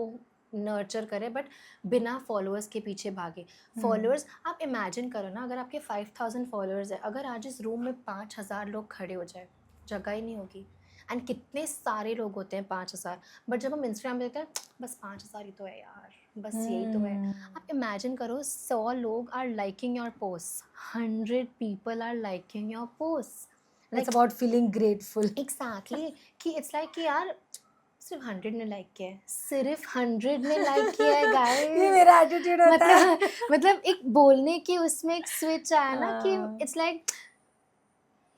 नर्चर करे, बट बिना फॉलोअर्स के पीछे भागे. फॉलोअर्स आप इमेजिन करो ना, अगर आपके 5000 फॉलोअर्स है, अगर आज इस रूम में 5000 लोग खड़े हो जाए, जगह ही नहीं होगी. एंड कितने सारे लोग होते हैं 5000, बट जब हम इंस्टाग्राम पे देखते हैं बस 5000 ही तो है यार, बस यही तो है. आप इमेजिन करो 100 लोग are liking your post, 100 people are liking your post. It's about feeling grateful. Exactly कि इट्स लाइक कि यार सिर्फ 100 ने लाइक किया है, सिर्फ 100 ने लाइक किया है ये गाइस. मेरा एटीट्यूड होता है. मतलब एक बोलने की उसमें एक स्विच आया ना कि हाँ. इट्स लाइक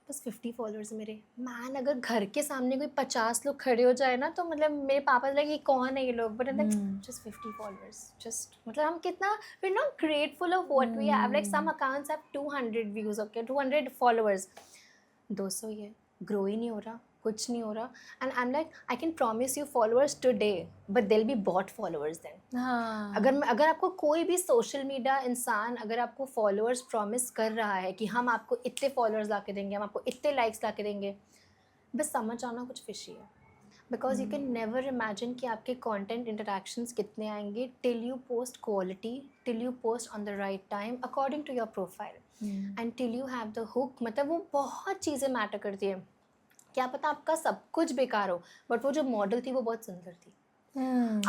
बस 50 फॉलोअर्स मेरे. मैन अगर घर के सामने कोई 50 लोग खड़े हो जाए ना, तो मतलब मेरे पापा लाइक ये कौन है ये लोग, बट जस्ट 50 फॉलोअर्स, जस्ट मतलब हम कितना we are not grateful of what we have. Like some accounts have 200 views, okay 200 followers, 200 ही है, ग्रो ही नहीं हो रहा, कुछ नहीं हो रहा. And I am like I can promise you followers today, but देल बी बॉट फॉलोअर्स देन. हाँ. अगर आपको कोई भी सोशल मीडिया इंसान अगर आपको फॉलोअर्स प्रॉमिस कर रहा है कि हम आपको इतने फॉलोअर्स ला के देंगे, हम आपको इतने लाइक्स ला के देंगे, बस समझ आना कुछ फिशी है. Because you can never imagine कि आपके कंटेंट इंटरेक्शंस कितने आएंगे till you post quality, till you post on the right time according to your profile, and till you have the hook. मतलब वो बहुत चीज़ें मैटर करती है. क्या पता आपका सब कुछ बेकार हो, बट वो जो मॉडल थी वो बहुत सुंदर थी.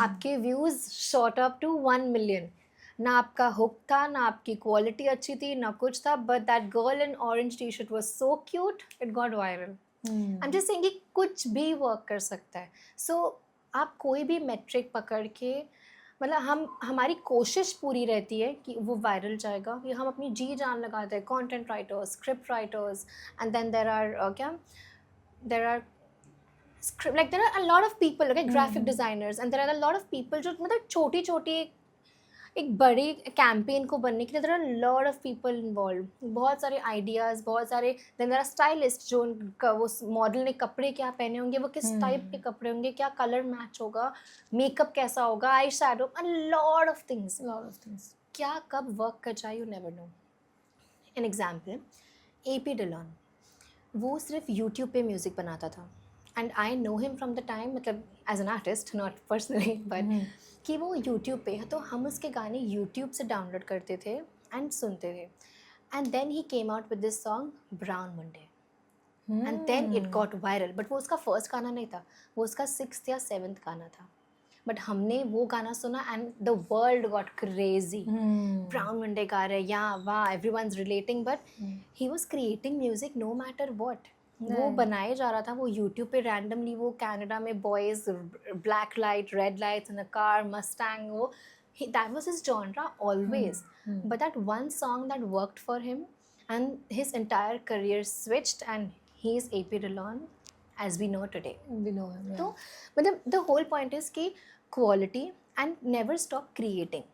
आपके views shot up to 1 million. ना आपका हुक था, ना आपकी क्वालिटी अच्छी थी, ना कुछ था, but that girl in orange T shirt was so cute, it got viral. I am just saying कि कुछ भी वर्क कर सकता है. सो आप कोई भी मेट्रिक पकड़ के, मतलब हमारी कोशिश पूरी रहती है कि वो वायरल जाएगा, कि हम अपनी जी जान लगाते हैं. Content writers, script writers, and then there are like there are a lot of people, okay, graphic designers, and there are a lot of people जो मतलब छोटी छोटी एक बड़ी कैंपेन को बनने के लिए there are a lot of people involved. बहुत सारे आइडियाज़, बहुत सारे. then there are stylists जो उनका वो मॉडल ने कपड़े क्या पहने होंगे, वो किस टाइप के कपड़े होंगे, क्या कलर मैच होगा, मेकअप कैसा होगा, eye shadow, a lot of things. क्या कब वर्क कर जाए, you never know. An example, AP Dillon, वो सिर्फ यूट्यूब पे म्यूज़िक बनाता था. And I know him from the time, मतलब as an artist, not personally, but कि वो यूट्यूब पे है तो हम उसके गाने यूट्यूब से डाउनलोड करते थे एंड सुनते थे. And then he came out with this song Brown Munde, and then it got viral. But वो उसका फर्स्ट गाना नहीं था, वो उसका 6th या 7th गाना था. बट हमने वो गाना सुना and the world got crazy. Brown Munde गा रहे, या वाह, everyone's relating, but he was creating music no matter what. वो बनाए जा रहा था. वो यूट्यूब पे रैंडमली, वो कनाडा में boys, black light, red lights in a car, Mustang, वो that was his genre always. But that one song that worked for him, and his entire career switched, and he is AP Dillon as we know today. We know him, yeah. तो मतलब the whole point is कि quality and never stop creating.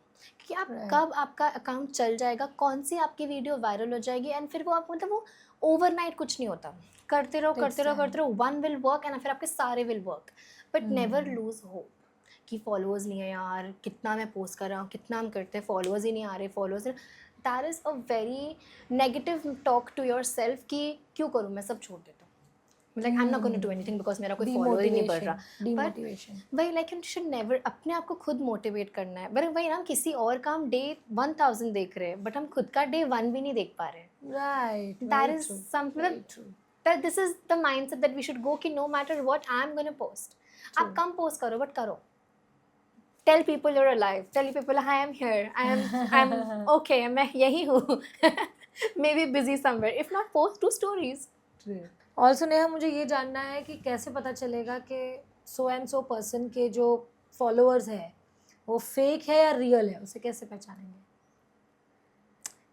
कि आप कब आपका account चल जाएगा, कौन सी आपकी वीडियो वायरल हो जाएगी, एंड फिर वो आप मतलब वो ओवरनाइट कुछ नहीं होता. करते रहो, वन विल वर्क एंड फिर आपके सारे will work. But never lose hope कि फॉलोअर्स नहीं है यार, कितना मैं पोस्ट कर रहा हूँ, कितना हम करते हैं, फॉलोअर्स ही नहीं आ रहे, followers. That is a very negative talk to yourself कि क्यों करूँ, मैं सब छोड़ देता हूँ. Like I am not going to do anything because मेरा कोई फॉलोअर ही नहीं बढ़ रहा. बट वही लाइक यू शुड नेवर अपने आप को खुद मोटिवेट करना है. बट वही ना, हम किसी और का हम डे 1000 देख रहे हैं, बट हम खुद का डे 1 भी नहीं देख पा रहे. Right, that is something that this is the mindset that we should go कि no matter what I'm going to post. आप कम post करो, but करो. Tell people you're alive. Tell people I am here. I'm okay. मैं यही हूँ. Maybe busy somewhere. If not, post 2 stories. Also Neha, मुझे ये जानना है कि कैसे पता चलेगा कि सो एंड सो पर्सन के जो फॉलोअर्स हैं वो फेक है या रियल है, उसे कैसे पहचानेंगे?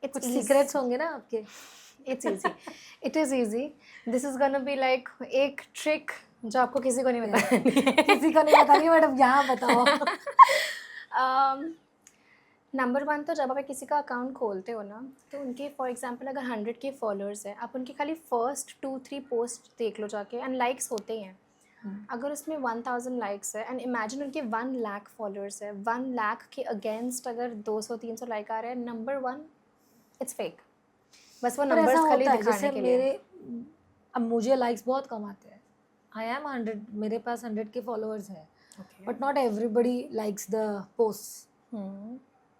कुछ सीक्रेट्स होंगे ना आपके? It's easy. It is easy. This is gonna be like एक trick जो आपको किसी को नहीं बतानी है. किसी को नहीं बतानी, मैडम यहाँ बताओ. नंबर 1 तो जब आप किसी का अकाउंट खोलते हो ना, तो उनके फॉर एग्जांपल अगर 100 के फॉलोअर्स हैं, आप उनके खाली फर्स्ट 2-3 पोस्ट देख लो जाके, एंड लाइक्स होते ही हैं. अगर उसमें 1000 लाइक्स है, एंड इमेजिन उनके 1 लाख फॉलोअर्स है, 1 लाख के अगेंस्ट अगर 200-300 लाइक आ रहे हैं, नंबर 1 इट्स फेक. बस वो नंबर्स खाली दिखाने के लिए. अब मुझे लाइक्स बहुत कम आते हैं. आई एम 100, मेरे पास 100 के फॉलोअर्स हैं, but not everybody likes the post.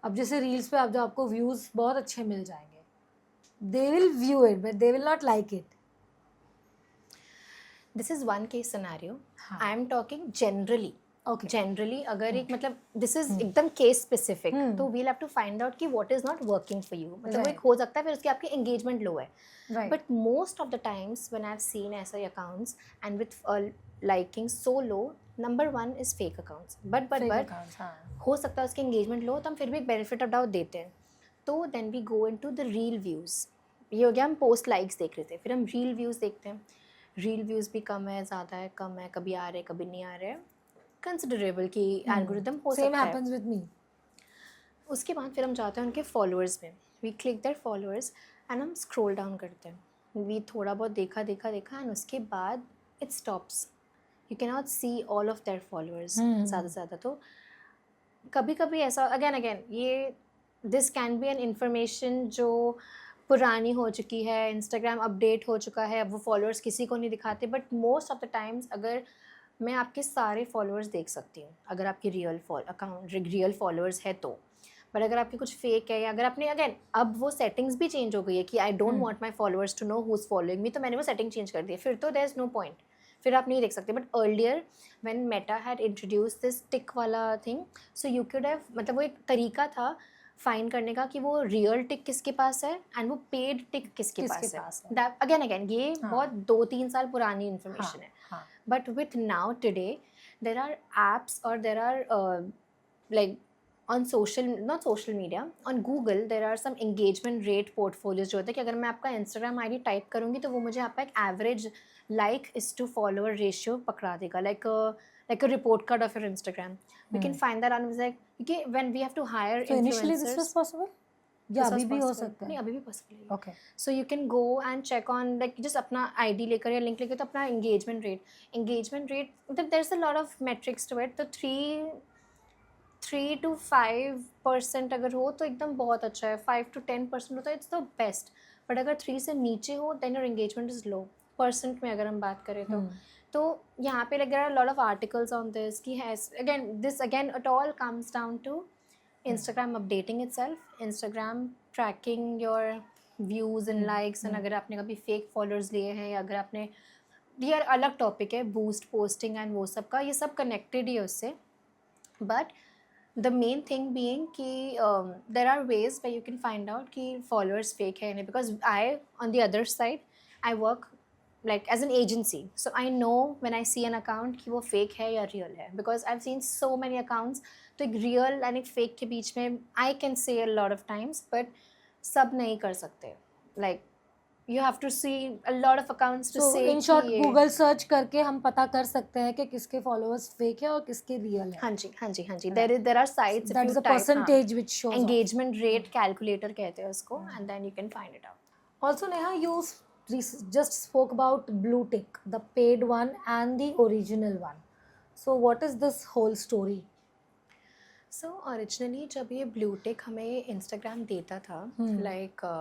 अब जैसे रील्स पे आप आपको व्यूज बहुत अच्छे मिल जाएंगे, they will view it but they will not like it. This is one case scenario. I am talking generally. Okay. Generally अगर एक मतलब दिस इज एकदम केस स्पेसिफिक, तो we'll have to find out कि what is not working for you. मतलब वो एक हो सकता है फिर उसकी आपकी एंगेजमेंट लो है. But most of the times when I have seen ऐसे accounts and with liking so low, number 1 is fake accounts. But हो सकता है उसकी एंगेजमेंट लो, तो हम फिर भी बेनिफिट ऑफ डाउट देते हैं. तो then we go into the reel views. ये हो गया, हम पोस्ट लाइक्स देख रहे थे, फिर हम रील व्यूज़ देखते हैं. रील व्यूज़ भी कम है, ज़्यादा है, कम है, कभी आ रहे कभी नहीं आ रहे, कंसिडरेबल कि एल्गोरिदम हो सकता है. Same happens with me. उसके बाद फिर हम जाते हैं उनके फॉलोअर्स में. We click their followers and हम स्क्रॉल डाउन करते हैं. वी थोड़ा बहुत देखा एंड उसके बाद it stops. You can not see all of their followers ज़्यादा से ज़्यादा. तो कभी कभी ऐसा अगेन ये this can be an information जो पुरानी हो चुकी है, इंस्टाग्राम अपडेट हो चुका है, अब वो फॉलोअर्स किसी को नहीं दिखाते. But most of the times अगर मैं आपके सारे फॉलोअर्स देख सकती हूँ अगर आपके रियल फॉलोअर्स है तो. बट अगर आपके कुछ फेक है, या अगर आपने अगेन अब वो सेटिंग्स भी चेंज हो गई है कि I don't want my followers to know who is following me, तो मैंने वो सेटिंग चेंज कर दी है, फिर तो देयर इज़ नो पॉइंट, फिर आप नहीं देख सकते. But earlier when Meta had introduce this tick वाला thing, so you could have मतलब वो एक तरीका था फाइंड करने का कि वो रियल टिक किसके पास है एंड वो पेड टिक किसके पास है. अगेन ये बहुत 2-3 साल पुरानी इन्फॉर्मेशन है. But with now today, there are apps or there are like on not social media, on Google there are some engagement rate portfolios जो होते हैं कि अगर मैं आपका Instagram ID टाइप करूँगी तो वो मुझे आपका एक average like is to follower ratio पकड़ा देगा, like a report card of your Instagram. We can find that on like okay, when we have to hire so influencers. Initially this was possible? या अभी भी हो सकता है? नहीं, अभी भी पॉसिबल है. Okay. So you can go and check on like just अपना आईडी लेकर या लिंक लेकर, तो अपना एंगेजमेंट रेट मतलब there is a lot of metrics to it. तो 3 to 5% अगर हो तो एकदम बहुत अच्छा है. 5 to 10% हो तो इट्स द बेस्ट. बट अगर 3 से नीचे हो then your engagement is low. Percent में अगर हम बात करें तो यहाँ पे like there are lot of articles on this कि has again it all comes down to Instagram updating itself, Instagram tracking your views and likes, and अगर आपने कभी fake followers लिए हैं या अगर आपने, ये अलग टॉपिक है, बूस्ट पोस्टिंग एंड वो सब का, ये सब कनेक्टेड ही है उससे. But the main thing being कि there are ways way you can find out कि फॉलोअर्स फेक है नहीं. Because I on the other side I work like as an agency, so I know when I see an account कि वो fake है या real है, because I've seen so many accounts. तो एक real and एक fake के बीच में I can say a lot of times, but सब नहीं कर सकते. Like you have to see a lot of accounts to So say in short, कि ये Google सर्च करके हम पता कर सकते हैं कि किसके फॉलोअर्स फेक है और किसके रियल है. हाँ जी हाँ जी हाँ जी, there are sites if That you is a type percentage which shows off. engagement rate calculator कहते हैं उसको, and then you can find it out. Also, Neha, you just spoke about Blue Tick, the paid one and the original one. So what is this whole story? So originally जब ये blue tick हमें Instagram देता था, like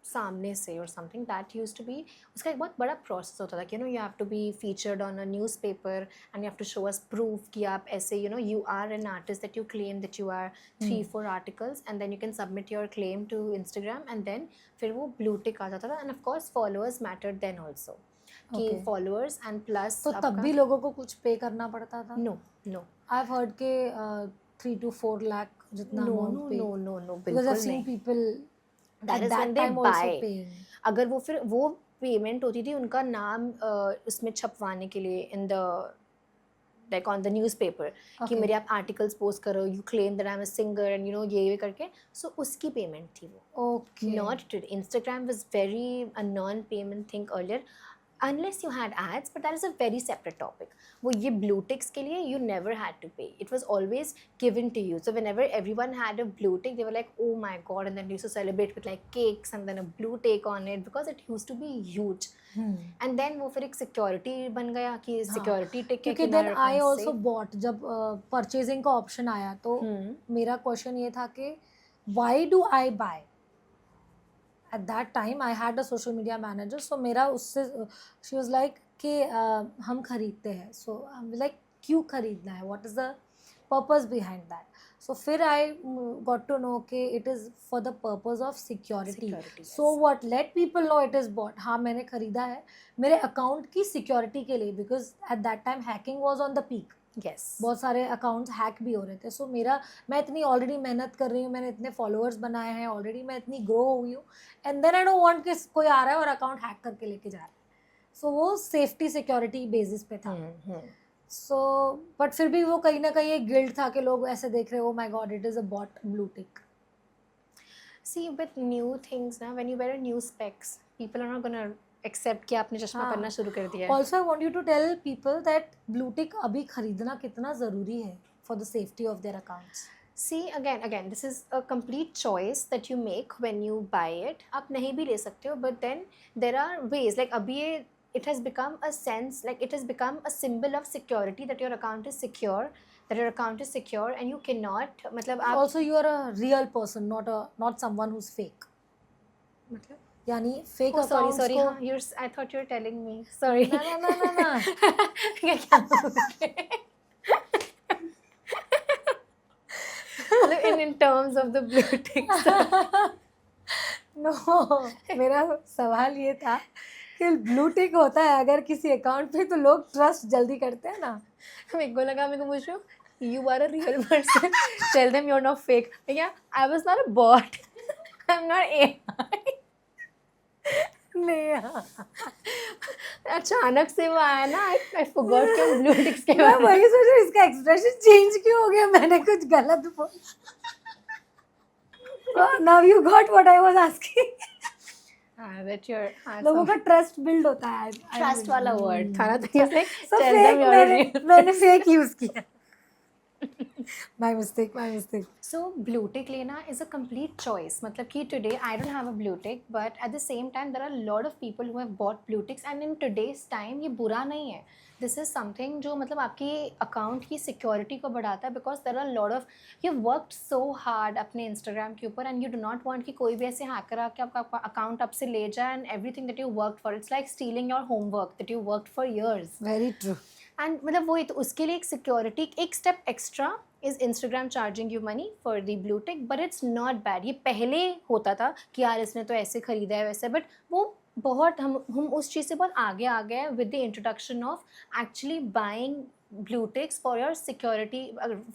सामने से और something that use to be, उसका एक बहुत बड़ा प्रोसेस होता था कि you have to be featured on a newspaper and you have to show us proof कि आप ऐसे you are an artist, that you claim that you are 3-4 articles, and then you can submit your claim to Instagram, and then फिर वो blue tick आ जाता था. And of course followers mattered then also, कि followers and plus. तो तब भी लोगों को कुछ पे करना पड़ता था? No no, I have heard के 3 to 4 lakh जितना no amount no pay. No no no, Because I've बिल्कुल seen नहीं. people That at is that when they time also buy. paying. अगर वो फिर वो पेमेंट होती थी उनका नाम उसमें छपवाने के लिए in the like on the newspaper, कि Okay. मेरे आप आर्टिकल्स पोस्ट करो, you claim that I am a singer and ये करके, सो उसकी पेमेंट थी वो. Okay. Not today. Instagram was very a non-payment thing earlier, unless you had ads, but that is a very separate topic. वो ये blue ticks के लिए you never had to pay. It was always given to you. So whenever everyone had a blue tick, they were like, oh my god, and then they used to celebrate with like cakes and then a blue tick on it, because it used to be huge. And then वो फिर एक security बन गया कि security tick है क्योंकि कि then हमारे I account also से. bought, जब परचेजिंग का ऑप्शन आया तो मेरा क्वेश्चन ये था कि why do I buy? At that time I had a social media manager, so मेरा उससे she was like कि हम खरीदते हैं, so I'm like क्यों खरीदना है, what is the purpose behind that? So फिर I got to know कि it is for the purpose of security. Security, yes. So what, let people know it is bought. हाँ मैंने खरीदा है मेरे अकाउंट की सिक्योरिटी के लिए, because at that time hacking was on the peak. Yes. बहुत सारे अकाउंट्स हैक भी हो रहे थे. सो मैं इतनी ऑलरेडी मेहनत कर रही हूँ, मैंने इतने फॉलोअर्स बनाए हैं ऑलरेडी, मैं इतनी ग्रो हुई हूँ, and then I don't want कि कोई आ रहा है और अकाउंट हैक करके लेके जा रहा है. सो वो सेफ्टी सिक्योरिटी बेसिस पे था. सो बट फिर भी वो कहीं ना कहीं एक गिल्ट था कि लोग ऐसे देख रहे हो, my god it is a bot blue tick. See, with new things now, when you wear a new specs, people are not gonna accept कि आपने चश्मा हाँ. पहनना शुरू कर दिया है. Also I want you to tell people that blue tick अभी खरीदना कितना ज़रूरी है for the safety of their accounts. See, again, this is a complete choice that you make when you buy it. आप नहीं भी ले सकते हो, but then there are ways. Like अभी ये it has become a sense, like it has become a symbol of security that your account is secure, and you cannot, मतलब आप Also you are a real person, not someone who's fake. मतलब यानी fake oh, sorry, accounts को I thought you were telling me. Sorry. ना क्या बोल रहे? in terms of the blue ticks. No, मेरा सवाल ये था कि ब्लू टिक होता है अगर किसी अकाउंट पे तो लोग ट्रस्ट जल्दी करते हैं ना. मेरे को लगा, मेरे को पूछ रहे हो you are a real person, tell them you're not fake. Yeah, I was not a bot. I'm not AI. नहीं, अचानक से वो आया ना, I forgot कि हम blue ticks के मैं बारे में. वही सोच रही हूँ इसका एक्सप्रेशन चेंज क्यों हो गया, मैंने कुछ गलत बोला. Now you got what I was asking. हाँ, that you're लोगों का ट्रस्ट बिल्ड होता है. trust वाला word था ना, तो ये like So tell fake them you're a real. मैंने फेक यूज किया. My mistake. So blue tick लेना is a complete choice. मतलब कि today I don't have a blue tick, but at the same time there are a lot of people who have bought blue ticks, and in today's time ये बुरा नहीं है. This is something जो मतलब आपकी account की security को बढ़ाता है, because there are a lot of, you've worked so hard अपने Instagram के ऊपर, and you do not want कि कोई भी ऐसे हैकर आके आपका अकाउंट आपसे ले जाए, and everything that you worked for, it's like stealing your homework that you worked for years. Very true. And मतलब वही तो, उसके लिए एक सिक्योरिटी, एक step extra is Instagram charging you money for the blue tick, but it's not bad. ये पहले होता था कि यार इसने तो ऐसे खरीदा है वैसे, बट वो बहुत हम उस चीज़ से बहुत आगे आ गए with the introduction of actually buying blue ticks for your security,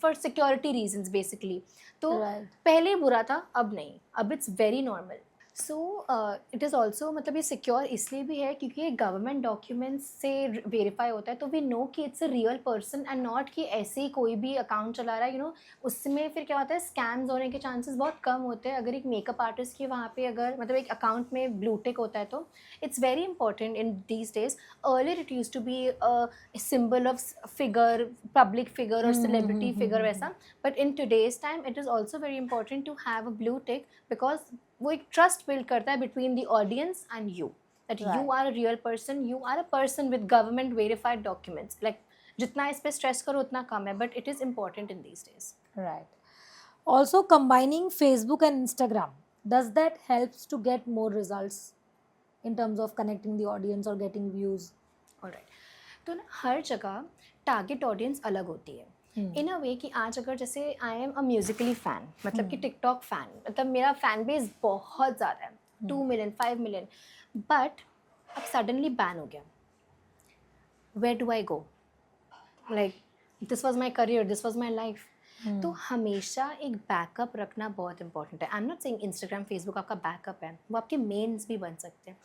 for security reasons basically. तो Right. पहले बुरा था, अब नहीं, अब it's very normal. So it is also मतलब ये सिक्योर इसलिए भी है क्योंकि ये गवर्नमेंट डॉक्यूमेंट्स से वेरीफाई होता है, तो वी नो कि it's a real person and not कि ऐसे ही कोई भी अकाउंट चला रहा है, उसमें फिर क्या होता है, स्कैम्स होने के चांसेस बहुत कम होते हैं। अगर एक मेकअप आर्टिस्ट की वहाँ पे अगर मतलब एक अकाउंट में ब्लू टिक होता है तो it's very important in these days. Earlier it use to be symbol of figure, public figure और सेलिब्रिटी फिगर वैसा, but in today's time it is also very important to have a blue tick, because वो एक trust build करता है between the audience and you, that you Right. Are a real person, you are a person with government verified documents. Like जितना इस पे stress करो उतना कम है, but it is important in these days. Right. Also, combining Facebook and Instagram, does that helps to get more results in terms of connecting the audience or getting views? Alright, तो ना हर जगह target audience अलग होती है इन अ वे कि आज अगर जैसे I am a Musically fan, मतलब कि टिकटॉक फ़ैन, मतलब मेरा फ़ैन बेस बहुत ज़्यादा है, 2 मिलियन 5 मिलियन, बट अब सडनली बैन हो गया, where do I go, like this was my career, this was my life. तो हमेशा एक बैकअप रखना बहुत इंपॉर्टेंट है। I am not saying Instagram Facebook आपका बैकअप है, वो आपके मेन्स भी बन सकते हैं।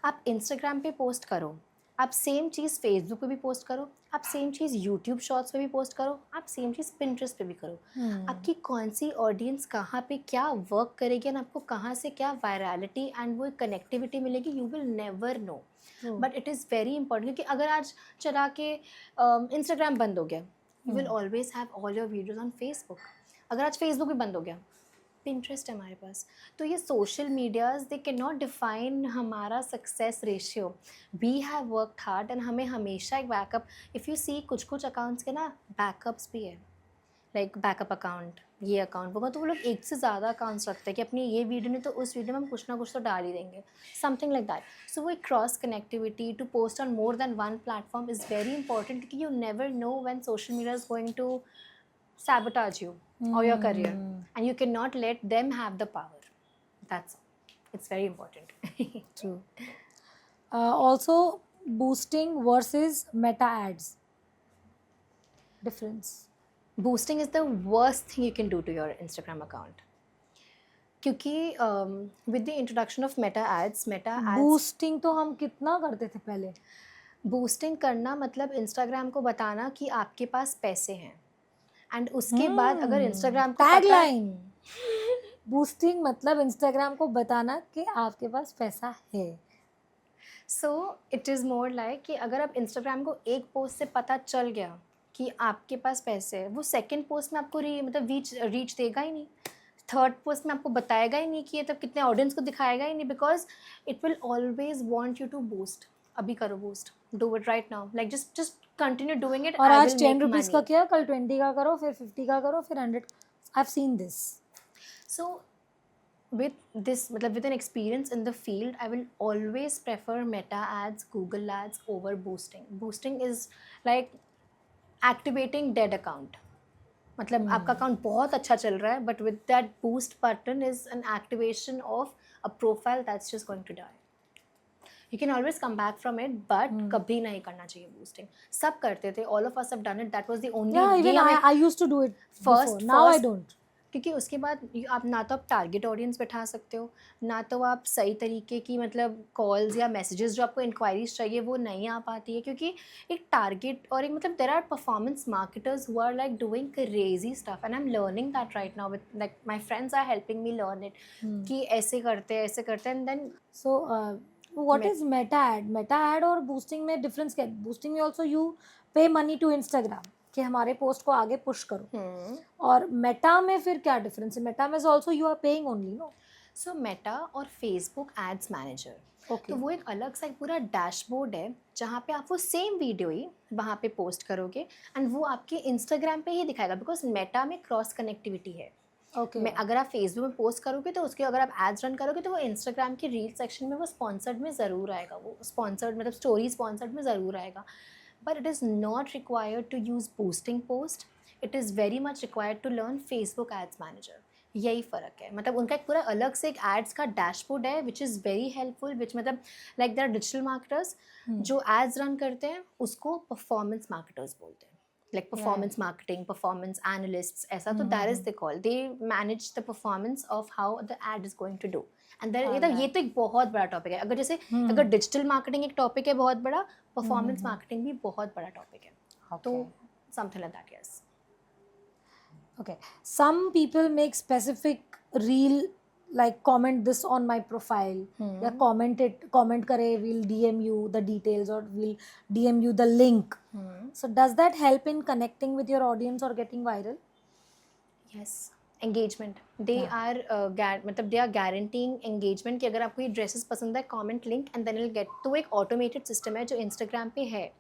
आप इंस्टाग्राम पे पोस्ट करो, आप सेम चीज़ फेसबुक पे भी पोस्ट करो, आप सेम चीज़ यूट्यूब शॉर्ट्स पे भी पोस्ट करो, आप सेम चीज़ पिंटरेस्ट पे भी करो। आपकी कौन सी ऑडियंस कहाँ पे क्या वर्क करेगी एंड आपको कहाँ से क्या वायरलिटी एंड वो कनेक्टिविटी मिलेगी, you will never know. But it is very important, क्योंकि अगर आज चला के इंस्टाग्राम बंद हो गया, you will always have all your videos on Facebook. अगर आज फेसबुक भी बंद हो गया, पिंटरेस्ट है हमारे पास। तो ये social medias they can not define हमारा success ratio. We have worked hard and हमें हमेशा एक बैकअप, इफ़ यू सी कुछ कुछ अकाउंट्स के ना बैकअप्स भी है, लाइक बैकअप अकाउंट, ये अकाउंट वो, तो वो लोग एक से ज़्यादा अकाउंट्स रखते हैं कि अपनी ये वीडियो नहीं तो उस वीडियो में हम कुछ ना कुछ तो डाल ही देंगे, समथिंग लाइक दैट। सो वो एक cross connectivity to post on more than one platform is very important, क्योंकि you never know when social media is going to sabotage you or your career, and you cannot let them have the power. That's all. It's very important. True. Also, boosting versus meta ads. Difference. Boosting is the worst thing you can do to your Instagram account, क्योंकि with the introduction of meta ads Boosting तो हम कितना करते थे पहले. boosting करना मतलब Instagram को बताना कि आपके पास पैसे हैं, एंड उसके बाद अगर इंस्टाग्राम को टैगलाइन. बूस्टिंग मतलब इंस्टाग्राम को बताना कि आपके पास पैसा है. सो इट इज़ मोर लाइक कि अगर आप इंस्टाग्राम को एक पोस्ट से पता चल गया कि आपके पास पैसे है, वो सेकंड पोस्ट में आपको मतलब रीच देगा ही नहीं, थर्ड पोस्ट में आपको बताएगा ही नहीं कि ये तब कितने ऑडियंस को दिखाएगा ही नहीं, because it will always want you to boost. अभी करो boost, do it right now, like just continue doing it. और आज 10 रुपीज का किया, कल 20 का करो, फिर 50 का करो, फिर 100. आई have seen this. So with this मतलब with an experience in the field, I will always prefer meta ads, Google ads over boosting. Boosting is like activating dead account. मतलब आपका अकाउंट बहुत अच्छा चल रहा है, but with that boost button is an activation of a profile that's just going to die. You can always come back from it, but कभी नहीं करना चाहिए boosting. सब करते थे, all of us have done it. That was the only Yeah, even I used to do it First- before. Now I first- don't. क्योंकि उसके बाद आप ना तो आप टारगेट ऑडियंस बैठा सकते हो, ना तो आप सही तरीके की मतलब कॉल्स या मैसेजेस जो आपको इंक्वायरीज चाहिए वो नहीं आ पाती है, क्योंकि एक टारगेट और एक मतलब there are performance marketers who are like doing crazy stuff, and I am learning that right now, with like my friends are helping me learn it कि ऐसे करते हैं and then So, what is meta ad? Meta ad और boosting में difference क्या है? Boosting में also you pay money to Instagram कि हमारे पोस्ट को आगे पुश करो. और मेटा में फिर क्या डिफरेंस है? मेटा में also you are paying only, no? So Meta और फेसबुक एड्स मैनेजर, Okay. तो वो एक अलग सा एक पूरा डैशबोर्ड है जहाँ पे आप वो सेम वीडियो ही वहाँ पे पोस्ट करोगे एंड वो आपके इंस्टाग्राम पे ही दिखाएगा, बिकॉज मेटा में क्रॉस कनेक्टिविटी है. ओके. मैं अगर आप फेसबुक में पोस्ट करोगे तो उसके अगर आप एड्स रन करोगे तो वो इंस्टाग्राम की रील सेक्शन में वो स्पॉन्सर्ड में ज़रूर आएगा, वो स्पॉन्सर्ड मतलब स्टोरी स्पॉन्सर्ड में ज़रूर आएगा. But it is not required to use boosting post, it is very much required to learn Facebook ads manager. यही फ़र्क है, मतलब उनका एक पूरा अलग से एक एड्स का डैशबोर्ड है विच इज़ वेरी हेल्पफुल, विच मतलब लाइक देयर डिजिटल मार्केटर्स जो एड्स रन करते हैं उसको परफॉर्मेंस मार्केटर्स बोलते हैं, like performance marketing, performance analysts, ऐसा तो that is the call. They manage the performance of how the ad is going to do. And there ये तो एक बहुत बड़ा टॉपिक है. अगर जैसे अगर डिजिटल मार्केटिंग एक टॉपिक है बहुत बड़ा, परफॉर्मेंस मार्केटिंग भी बहुत बड़ा टॉपिक है. तो something like that. Yes. Okay. Some people make specific reel like comment this on my profile. या comment करे, we'll DM you the details or we'll DM you the link. So does that help in connecting with your audience or getting viral? Yes. Engagement. They are मतलब they are guaranteeing engagement कि अगर आपको ये dresses पसंद है, comment link and then it'll get. तो एक automated system है जो Instagram पे है.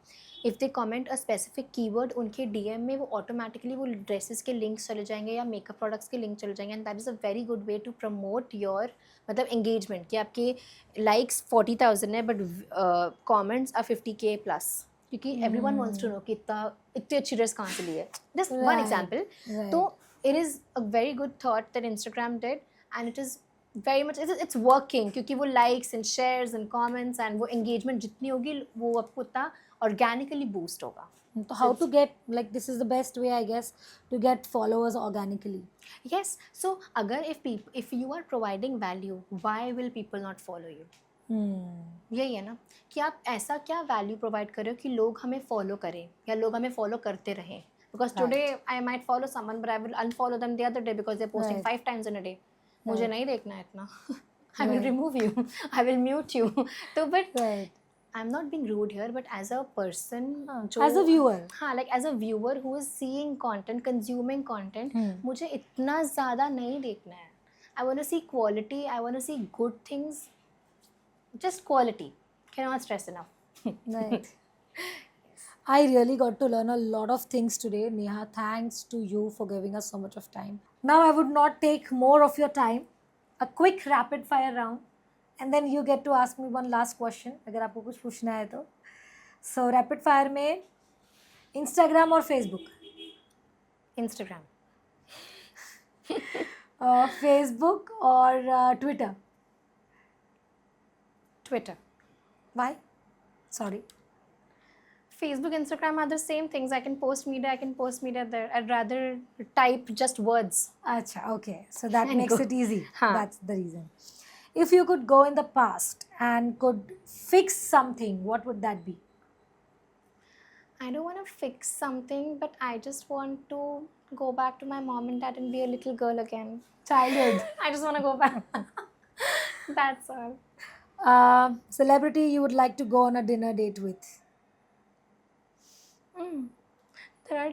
If they comment a specific keyword, उनके DM में वो automatically वो ड्रेसेस के लिंक्स चले जाएंगे या मेकअप प्रोडक्ट्स के लिंक चले जाएंगे. And that is a very good way to promote your मतलब एंगेजमेंट कि आपके लाइक्स 40,000 है but comments are 50K plus, क्योंकि everyone wants to know कि इतनी अच्छी ड्रेस कहाँ से ली है. Just one example. तो it is a very good thought that Instagram did, and it is very much it's working क्योंकि वो likes and shares and comments and वो engagement जितनी होगी वो आपको उतना organically boost होगा. So how to get, like, this is the best way, I guess, to get followers organically. Yes. So अगर if you are providing value, why will people not follow you? यही है ना कि आप ऐसा क्या value provide कर रहे हो कि लोग हमें फॉलो करें या लोग हमें फॉलो करते रहें. Because today I might follow someone, but I will unfollow them the other day because they're posting 5 times in a day. मुझे नहीं देखना है इतना. I will remove you. I will mute you. तो but I'm not being rude here, but as a person, as a viewer, हाँ, like as a viewer who is seeing content, consuming content, मुझे इतना ज़्यादा नहीं देखना है. I want to see quality. I want to see good things. Just quality. Cannot stress enough. Right. I really got to learn a lot of things today, Neha. Thanks to you for giving us so much of time. Now I would not take more of your time. A quick rapid fire round, and then you get to ask me one last question. अगर आपको कुछ पूछना है तो. So rapid fire में Instagram और Facebook. Instagram. Facebook और Twitter. Twitter. Why? Sorry. Facebook, Instagram are the same things. I can post media there. I'd rather type just words. Acha, okay. So that And makes go. it easy. Haan. That's the reason. If you could go in the past and could fix something, what would that be? I don't want to fix something, but I just want to go back to my mom and dad and be a little girl again. Childhood. I just want to go back. That's all. Celebrity you would like to go on a dinner date with?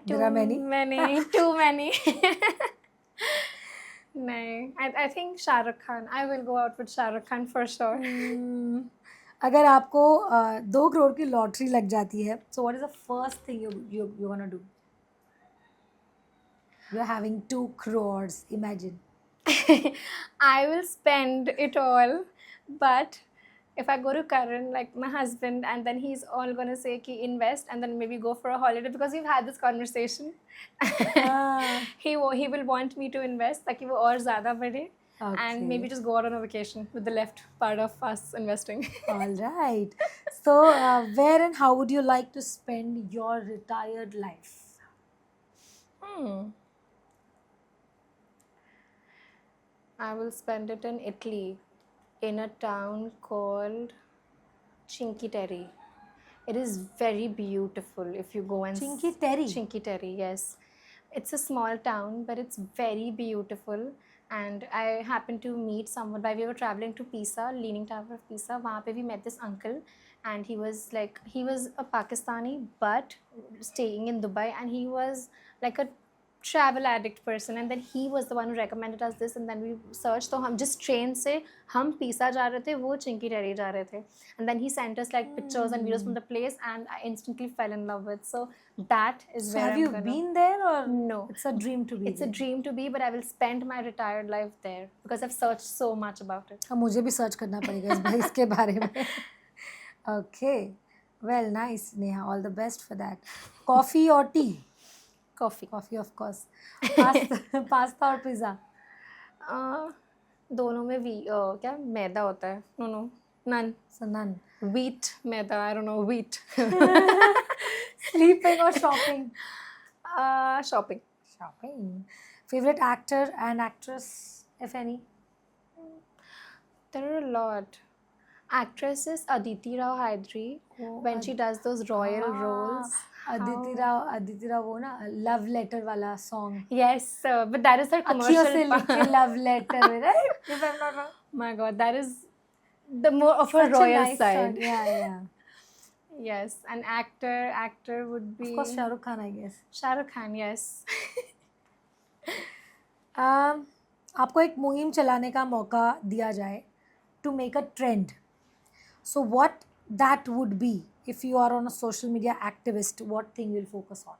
There are many? Too many. No, I think Shah Rukh Khan. I will go out with Shah Rukh Khan for sure. अगर आपको 2 करोड़ की lottery लग जाती है, so what is the first thing you wanna do? You're having 2 crores, imagine. I will spend it all, but if I go to Karan, like my husband, and then he's all gonna say ki invest and then maybe go for a holiday because we've had this conversation. He will want me to invest ताकि वो और ज़्यादा बढ़े. And maybe just go out on a vacation with the left part of us investing. All right. So where and how would you like to spend your retired life? I will spend it in Italy, in a town called Cinque Terre. It is very beautiful if you go and Cinque Terre? Cinque Terre, yes. It's a small town, but it's very beautiful. And I happened to meet someone while we were traveling to Pisa, Leaning Tower of Pisa. वहाँ पे भी met this uncle, and he was a Pakistani but staying in Dubai, and he was like a travel addict person, and then he was the one who recommended us this, and then we searched. तो हम जिस train से हम Pisa जा रहे थे वो Cinque Terre जा रहे थे, and then he sent us like pictures and videos from the place, and I instantly fell in love with. So that is where have you been there or no? It's a dream to be. It's a dream to be, but I will spend my retired life there because I've searched so much about it. मुझे भी search करना पड़ेगा इसके बारे में. Okay, well, nice, Neha. All the best for that. Coffee or tea? Coffee, of course. Pasta or pizza? दोनों में भी क्या मैदा होता है? No, none. So none. Wheat, maida. I don't know, wheat. Sleeping or shopping? Shopping. Favorite actor and actress, if any? There are a lot. Actress is Aditi Rao Hydari. Oh, When she does those royal roles. Aditi Rao वो ना love letter वाला song Yes, but that is her अखियों से commercial लिख के part. Love letter में right if I am not wrong My God, that is the more of her such a royal nice side. song yeah Yes, an actor would of be course Shahrukh Khan I guess Shah Rukh Khan. Yes. आपको एक मुहिम चलाने का मौका दिया जाए to make a trend so what that would be if you are on a social media activist what thing will focus on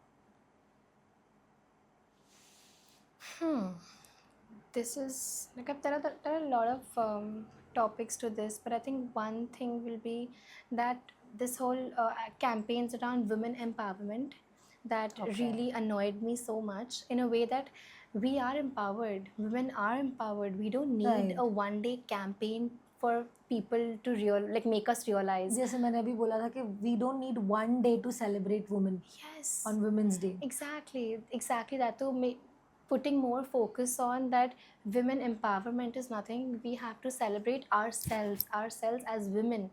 This is like there are a lot of topics to this, but I think one thing will be that this whole campaigns around women empowerment that Okay. really annoyed me so much in a way that we are empowered. Women are empowered. We don't need Right. a one-day campaign for people to make us realize. जैसे मैंने अभी बोला था कि we don't need one day to celebrate women Yes. On women's day Exactly that. So putting more focus on that women empowerment is nothing. We have to celebrate ourselves as women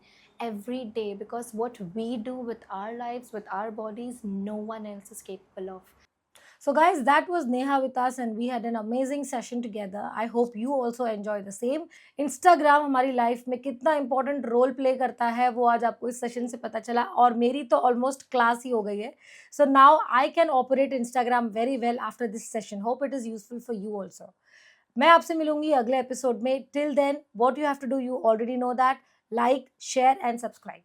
every day, because what we do with our lives, with our bodies, no one else is capable of. So guys, that was Neha with us and we had an amazing session together. I hope you also enjoy the same. Instagram हमारी life में कितना important role play करता है वो आज आपको इस session से पता चला और मेरी तो ऑलमोस्ट क्लास ही हो गई है. So now I can operate Instagram very well after this session. Hope it is useful for you also. मैं आपसे मिलूंगी अगले एपिसोड में. Till then, what you have to do, you already know that. Like, share and subscribe.